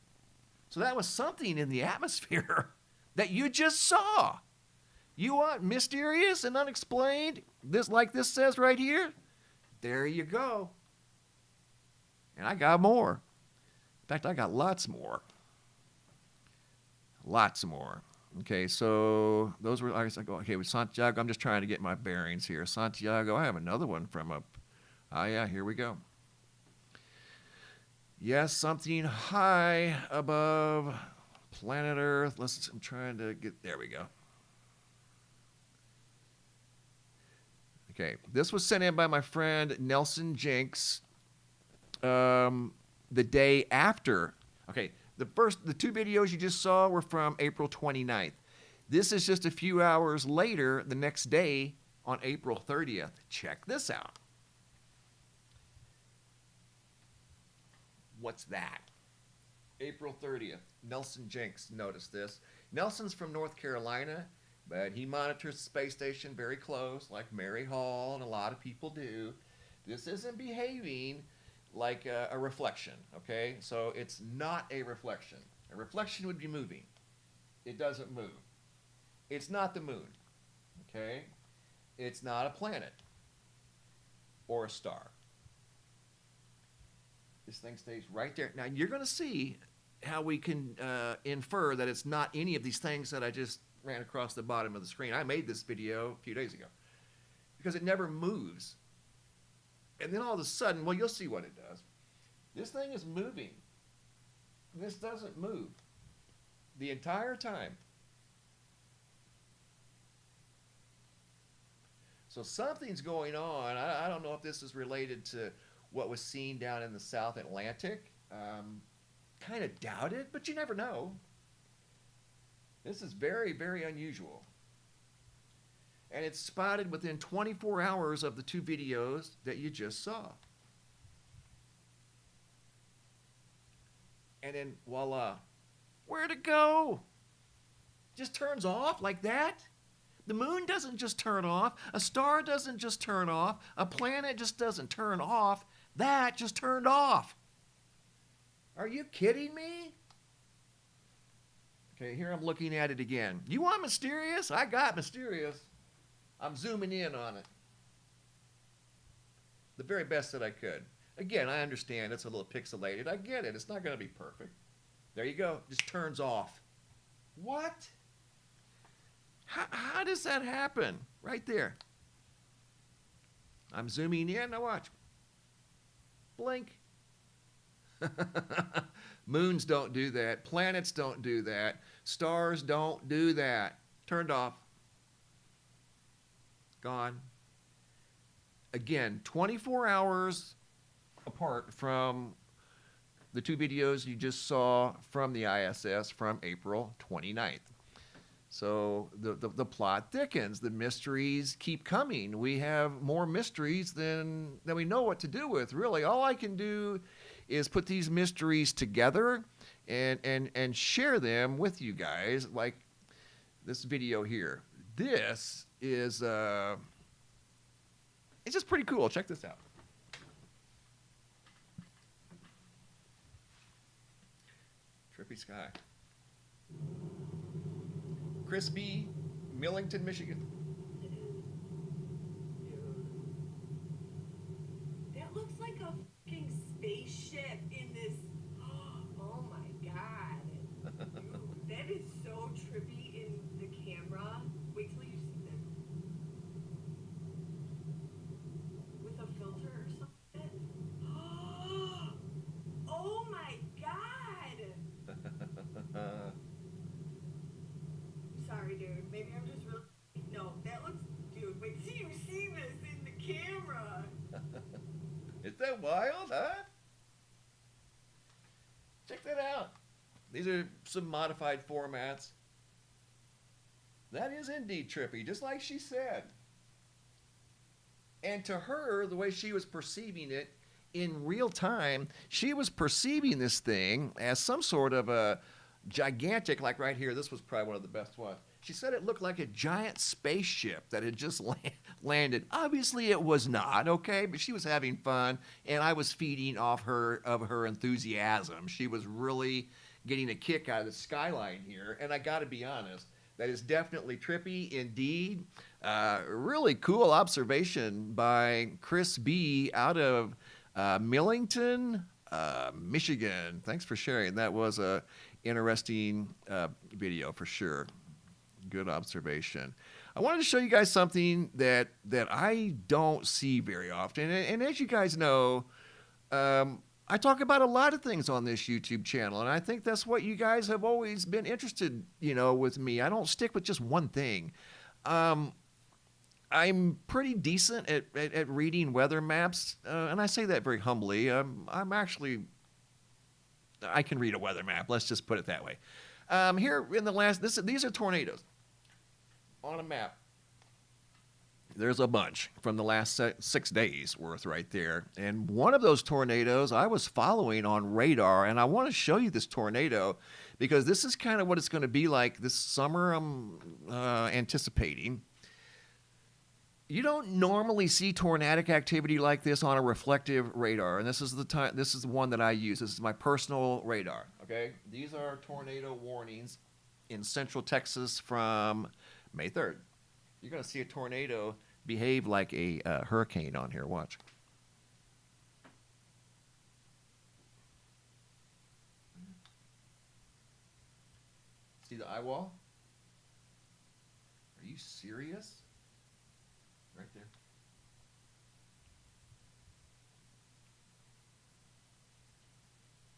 A: So that was something in the atmosphere that you just saw. You want mysterious and unexplained? This, like this says right here? There you go. And I got more. In fact, I got lots more. Lots more. Okay, so those were, I go, okay, with Santiago, I'm just trying to get my bearings here. Santiago, I have another one from up. Ah, yeah, here we go. Yes, something high above planet Earth. I'm trying to get, there we go. Okay, this was sent in by my friend Nelson Jenks the day after. Okay, the 2 videos you just saw were from April 29th. This is just a few hours later, the next day on April 30th. Check this out. What's that? April 30th. Nelson Jenks noticed this. Nelson's from North Carolina, but he monitors the space station very close, like Mary Hall and a lot of people do. This isn't behaving like a reflection, okay? So it's not a reflection. A reflection would be moving. It doesn't move. It's not the moon, okay? It's not a planet or a star. This thing stays right there. Now, you're going to see how we can infer that it's not any of these things that I just ran across the bottom of the screen. I made this video a few days ago because it never moves. And then all of a sudden, well, you'll see what it does. This thing is moving. This doesn't move the entire time. So something's going on. I don't know if this is related to what was seen down in the South Atlantic. Kind of doubt it, but you never know. This is very, very unusual. And it's spotted within 24 hours of the two videos that you just saw. And then voila. Where'd it go? Just turns off like that? The moon doesn't just turn off. A star doesn't just turn off. A planet just doesn't turn off. That just turned off. Are you kidding me? Okay, here I'm looking at it again. You want mysterious? I got mysterious. I'm zooming in on it. The very best that I could. Again, I understand it's a little pixelated. I get it. It's not going to be perfect. There you go. Just turns off. What? How does that happen? Right there. I'm zooming in. Now watch. Blink. Moons don't do that. Planets don't do that. Stars don't do that. Turned off. Gone. Again, 24 hours apart from the two videos you just saw from the ISS from April 29th. So the plot thickens. The mysteries keep coming. We have more mysteries than we know what to do with. Really, all I can do is put these mysteries together and share them with you guys, like this video here. This is it's just pretty cool. Check this out. Trippy sky. Crispy, Millington, Michigan.
C: That looks like a fucking spaceship in this. Oh my god. Dude, that is so trippy in the camera. Wait till you see them. With a filter or something. Oh my god. Sorry, dude. Maybe I'm just really. No, that looks. Dude, wait till you see this in the camera.
A: Is that wild, huh? Check that out. These are some modified formats. That is indeed trippy, just like she said. And to her, the way she was perceiving it in real time, she was perceiving this thing as some sort of a gigantic, like right here, this was probably one of the best ones. She said it looked like a giant spaceship that had just landed. Obviously it was not, okay? But she was having fun, and I was feeding off her enthusiasm. She was really getting a kick out of the skyline here, and I got to be honest, that is definitely trippy indeed. Really cool observation by Chris B. out of Millington, Michigan. Thanks for sharing. That was a interesting video for sure. Good observation. I wanted to show you guys something that I don't see very often. And as you guys know, I talk about a lot of things on this YouTube channel, and I think that's what you guys have always been interested, with me. I don't stick with just one thing. I'm pretty decent at reading weather maps, and I say that very humbly. I can read a weather map. Let's just put it that way. Here in the these are tornadoes. on a map. There's a bunch from the last 6 days worth right there. And one of those tornadoes I was following on radar, and I want to show you this tornado because this is kind of what it's going to be like this summer. I'm anticipating. You don't normally see tornadic activity like this on a reflective radar, and this is the time. This is the one that I use. This is my personal radar. Okay, these are tornado warnings in central Texas from May 3rd. You're going to see a tornado behave like a hurricane on here. Watch. See the eye wall? Are you serious? Right there.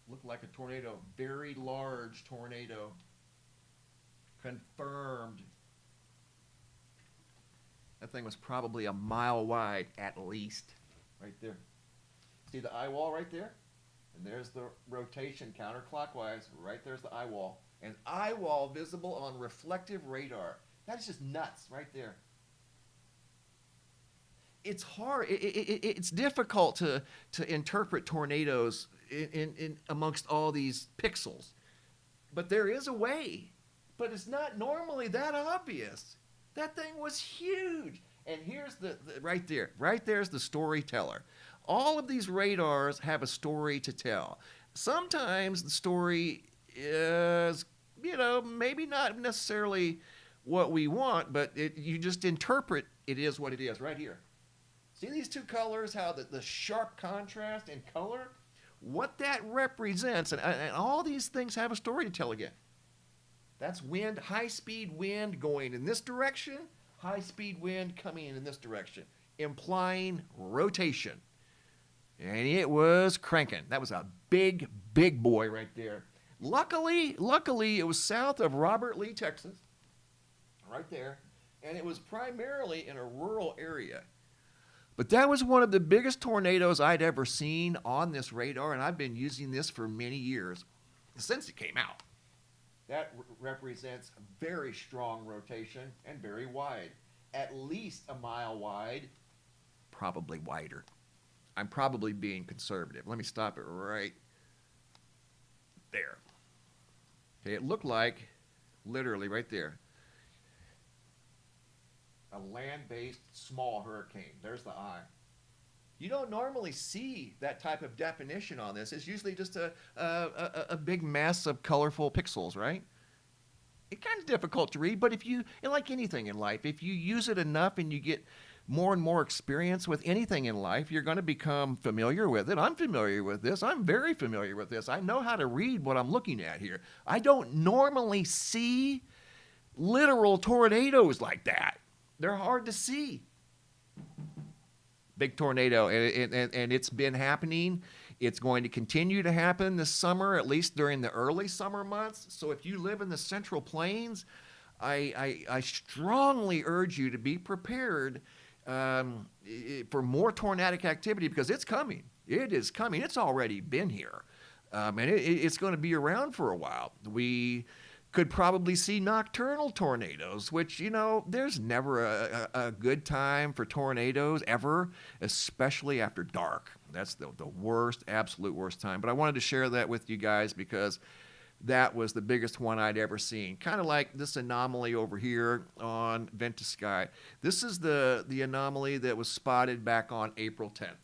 A: Looked like a tornado. Very large tornado. Confirmed. That thing was probably a mile wide at least. Right there. See the eye wall right there? And there's the rotation counterclockwise. Right there's the eye wall. An eye wall visible on reflective radar. That is just nuts right there. It's hard. It's difficult to interpret tornadoes in amongst all these pixels. But there is a way. But it's not normally that obvious. That thing was huge. And here's the right there. Right there's the storyteller. All of these radars have a story to tell. Sometimes the story is, maybe not necessarily what we want, but you just interpret it is what it is right here. See these two colors, how the sharp contrast in color? What that represents, and all these things have a story to tell again. That's wind, high-speed wind going in this direction, high-speed wind coming in this direction, implying rotation. And it was cranking. That was a big, big boy right there. Luckily, it was south of Robert Lee, Texas, right there, and it was primarily in a rural area. But that was one of the biggest tornadoes I'd ever seen on this radar, and I've been using this for many years, since it came out. That represents very strong rotation and very wide. At least a mile wide, probably wider. I'm probably being conservative. Let me stop it right there. Okay, it looked like, literally right there, a land-based small hurricane. There's the eye. You don't normally see that type of definition on this. It's usually just a big mass of colorful pixels, right? It's kind of difficult to read, but if you, like anything in life, if you use it enough and you get more and more experience with anything in life, you're going to become familiar with it. I'm familiar with this. I'm very familiar with this. I know how to read what I'm looking at here. I don't normally see literal tornadoes like that. They're hard to see. Big tornado, and it's been happening. It's going to continue to happen this summer, at least during the early summer months. So if you live in the Central Plains, I strongly urge you to be prepared for more tornadic activity because it's coming. It is coming. It's already been here, and it's going to be around for a while. We could probably see nocturnal tornadoes, which, there's never a good time for tornadoes ever, especially after dark. That's the worst, absolute worst time. But I wanted to share that with you guys because that was the biggest one I'd ever seen. Kind of like this anomaly over here on Ventus Sky. This is the anomaly that was spotted back on April 10th.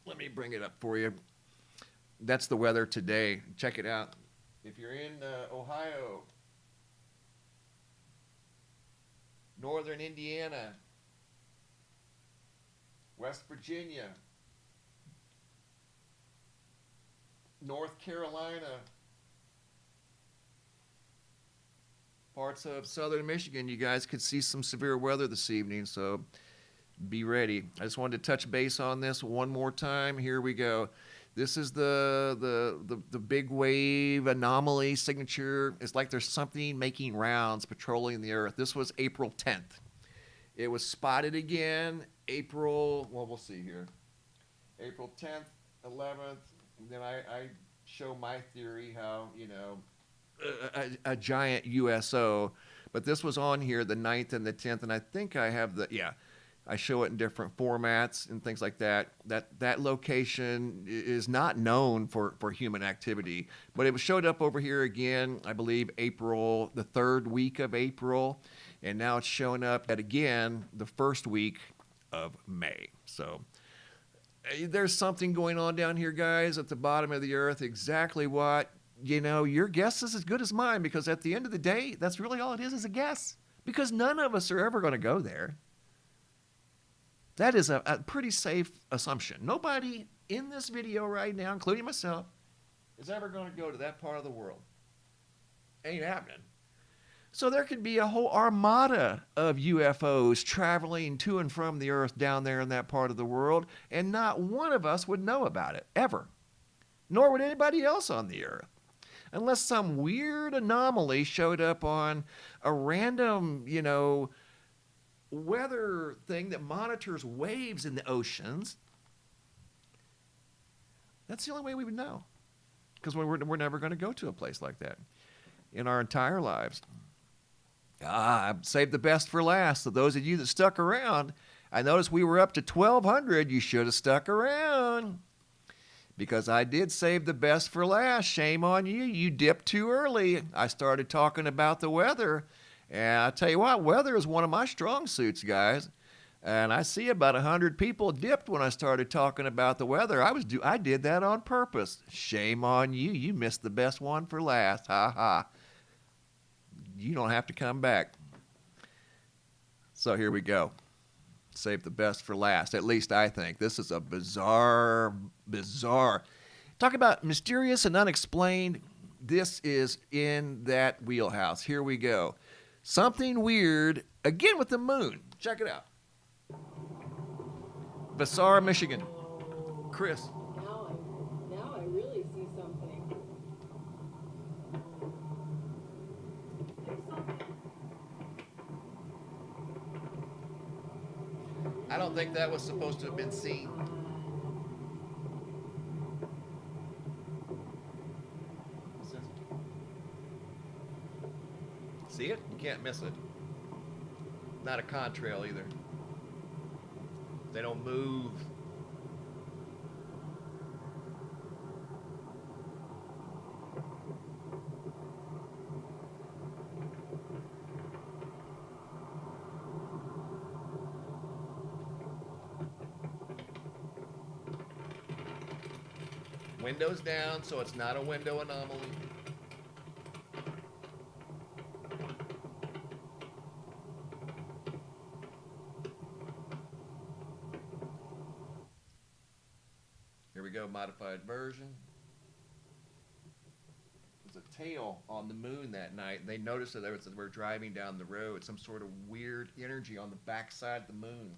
A: Let me bring it up for you. That's the weather today. Check it out. If you're in Ohio, northern Indiana, West Virginia, North Carolina, parts of southern Michigan, you guys could see some severe weather this evening, so be ready. I just wanted to touch base on this one more time. Here we go. This is the big wave anomaly signature. It's like there's something making rounds, patrolling the Earth. This was April 10th. It was spotted again we'll see here. April 10th, 11th. And then I show my theory how, a giant USO But this was on here the 9th and the 10th, and I think I have I show it in different formats and things like that. That location is not known for human activity, but it showed up over here again, I believe, April, the 3rd week of April, and now it's showing up at again the 1st week of May. So there's something going on down here, guys, at the bottom of the earth. Exactly what, your guess is as good as mine, because at the end of the day, that's really all it is a guess, because none of us are ever going to go there. That is a pretty safe assumption. Nobody in this video right now, including myself, is ever going to go to that part of the world. Ain't happening. So there could be a whole armada of UFOs traveling to and from the earth down there in that part of the world, and not one of us would know about it, ever. Nor would anybody else on the earth. Unless some weird anomaly showed up on a random, weather thing that monitors waves in the oceans. That's the only way we would know, because we're never going to go to a place like that in our entire lives. I saved the best for last. So those of you that stuck around, I noticed we were up to 1,200. You should have stuck around, because I did save the best for last. Shame on you. You dipped too early. I started talking about the weather. And I tell you what, weather is one of my strong suits, guys. And I see about 100 people dipped when I started talking about the weather. I did that on purpose. Shame on you. You missed the best one for last. Ha ha. You don't have to come back. So here we go. Save the best for last. At least I think. This is a bizarre. Talk about mysterious and unexplained. This is in that wheelhouse. Here we go. Something weird, again with the moon. Check it out. Vassar, Michigan. Chris.
C: Now I really see something. There's something.
A: I don't think that was supposed to have been seen. See it? You can't miss it. Not a contrail either. They don't move. Windows down, so it's not a window anomaly. Here we go, modified version. There's a tail on the moon that night, and they noticed that they were driving down the road, some sort of weird energy on the backside of the moon.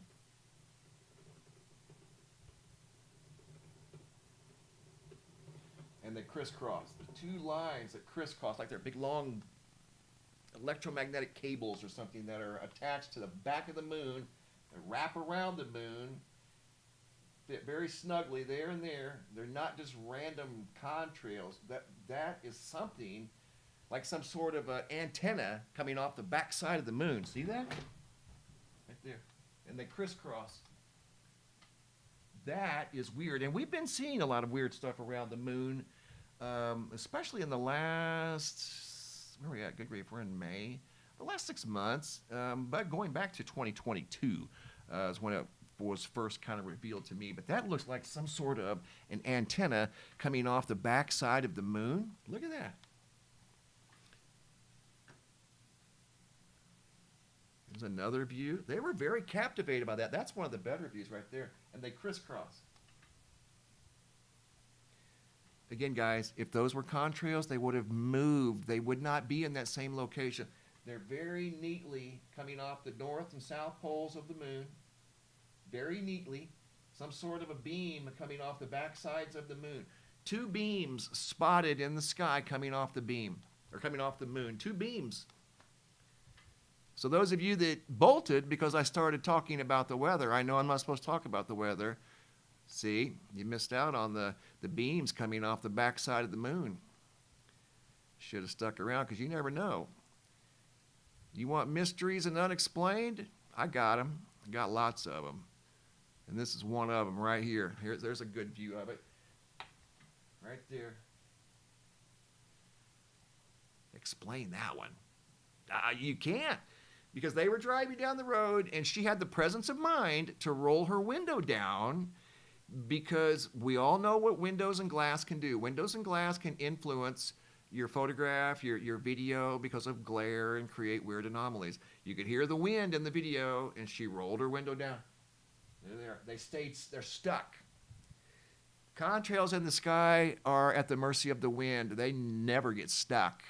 A: And they crisscross. The two lines that crisscross, like they're big, long electromagnetic cables or something that are attached to the back of the moon and wrap around the moon, fit very snugly there and there. They're not just random contrails. That is something like some sort of antenna coming off the backside of the moon. See that? Right there. And they crisscross. That is weird. And we've been seeing a lot of weird stuff around the moon, especially in the last, where are we at? Good grief, we're in May. The last 6 months, but going back to 2022 is when it was first kind of revealed to me. But that looks like some sort of an antenna coming off the backside of the moon. Look at that. There's another view. They were very captivated by that. That's one of the better views right there. And they crisscross. Again, guys, if those were contrails, they would have moved. They would not be in that same location. They're very neatly coming off the north and south poles of the moon. Very neatly. Some sort of a beam coming off the backsides of the moon. Two beams spotted in the sky coming off the beam, or coming off the moon. Two beams. So those of you that bolted because I started talking about the weather, I know I'm not supposed to talk about the weather. See, you missed out on the beams coming off the backside of the moon. Should have stuck around, because you never know. You want mysteries and unexplained? I got them. I got lots of them. And this is one of them right here. There's a good view of it. Right there. Explain that one. You can't. Because they were driving down the road and she had the presence of mind to roll her window down, because we all know what windows and glass can do. Windows and glass can influence your photograph, your video, because of glare and create weird anomalies. You could hear the wind in the video, and she rolled her window down. They're there. They're stuck. Contrails in the sky are at the mercy of the wind. They never get stuck.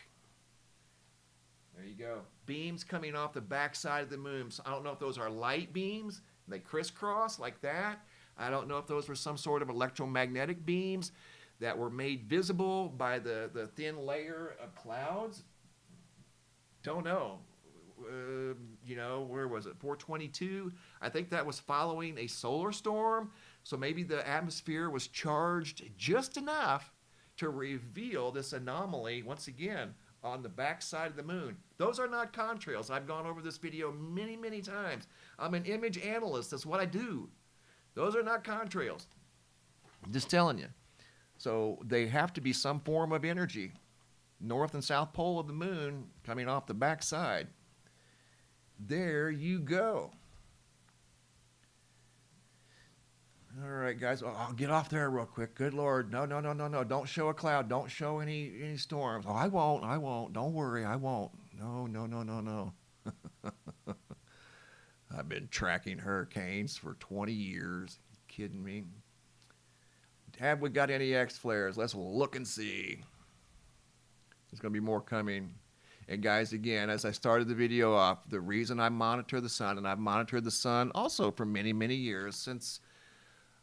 A: There you go. Beams coming off the backside of the moon. So I don't know if those are light beams. They crisscross like that. I don't know if those were some sort of electromagnetic beams that were made visible by the thin layer of clouds. Don't know. Where was it? 422? I think that was following a solar storm. So maybe the atmosphere was charged just enough to reveal this anomaly, once again, on the backside of the moon. Those are not contrails. I've gone over this video many, many times. I'm an image analyst. That's what I do. Those are not contrails. I'm just telling you. So they have to be some form of energy. North and south pole of the moon coming off the backside. There you go. All right, guys. I'll get off there real quick. Good Lord. No. Don't show a cloud. Don't show any storms. Oh, I won't. Don't worry. I won't. No. I've been tracking hurricanes for 20 years. You kidding me? Have we got any X flares? Let's look and see. There's going to be more coming. And guys, again, as I started the video off, the reason I monitor the sun, and I've monitored the sun also for many, many years, since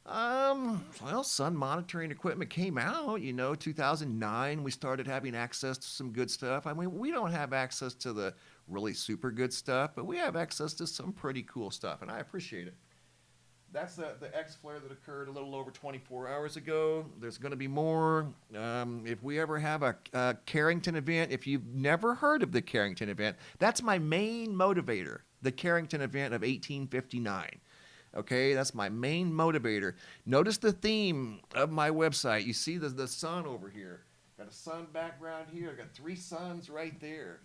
A: sun monitoring equipment came out, 2009, we started having access to some good stuff. I mean, we don't have access to the really super good stuff, but we have access to some pretty cool stuff, and I appreciate it. That's the X flare that occurred a little over 24 hours ago. There's going to be more. If we ever have a Carrington event, if you've never heard of the Carrington event, that's my main motivator, the Carrington event of 1859. Okay, that's my main motivator. Notice the theme of my website. You see the sun over here. Got a sun background here. I got 3 suns right there,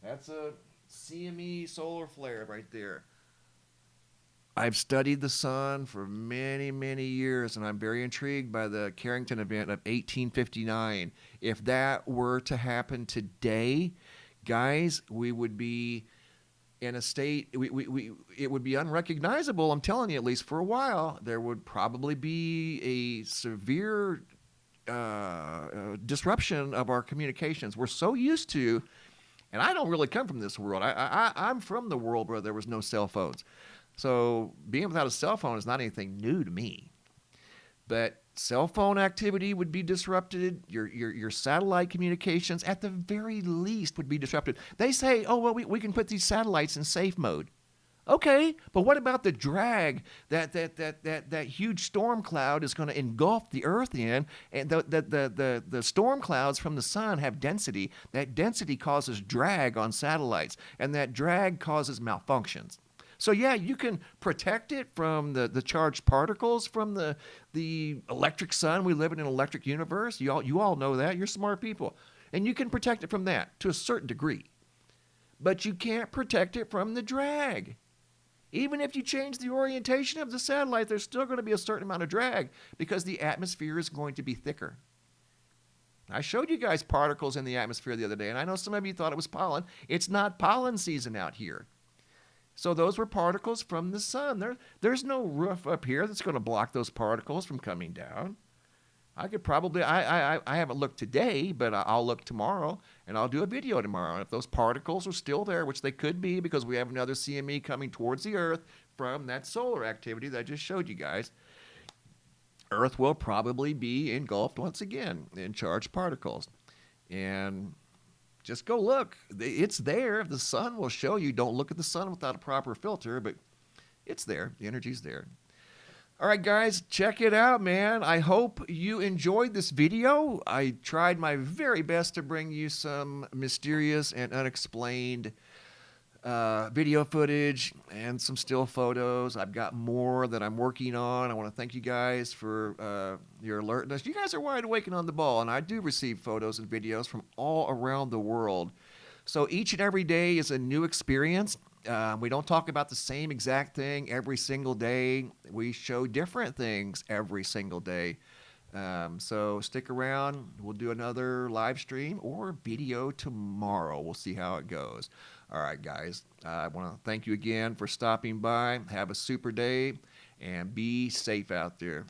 A: That's a CME solar flare right there. I've studied the sun for many, many years, and I'm very intrigued by the Carrington event of 1859. If that were to happen today, guys, we would be in a state, it would be unrecognizable, I'm telling you, at least for a while. There would probably be a severe disruption of our communications. We're so used to, and I don't really come from this world. I'm from the world where there was no cell phones. So being without a cell phone is not anything new to me. But cell phone activity would be disrupted. Your satellite communications, at the very least, would be disrupted. They say, oh, well, we can put these satellites in safe mode. Okay, but what about the drag that huge storm cloud is going to engulf the Earth in? And the storm clouds from the sun have density. That density causes drag on satellites, and that drag causes malfunctions. So yeah, you can protect it from the charged particles from the electric sun. We live in an electric universe. You all know that. You're smart people. And you can protect it from that to a certain degree. But you can't protect it from the drag. Even if you change the orientation of the satellite, there's still going to be a certain amount of drag because the atmosphere is going to be thicker. I showed you guys particles in the atmosphere the other day, and I know some of you thought it was pollen. It's not pollen season out here. So those were particles from the sun. There's no roof up here that's going to block those particles from coming down. I could probably, I haven't looked today, but I'll look tomorrow, and I'll do a video tomorrow. And if those particles are still there, which they could be because we have another CME coming towards the Earth from that solar activity that I just showed you guys, Earth will probably be engulfed once again in charged particles. And just go look. It's there. The sun will show you. Don't look at the sun without a proper filter, but it's there. The energy's there. All right, guys, check it out, man. I hope you enjoyed this video. I tried my very best to bring you some mysterious and unexplained video footage and some still photos. I've got more that I'm working on. I want to thank you guys for your alertness. You guys are wide awake and on the ball, and I do receive photos and videos from all around the world. So each and every day is a new experience. We don't talk about the same exact thing every single day. We show different things every single day. So stick around. We'll do another live stream or video tomorrow. We'll see how it goes. All right, guys. I want to thank you again for stopping by. Have a super day and be safe out there.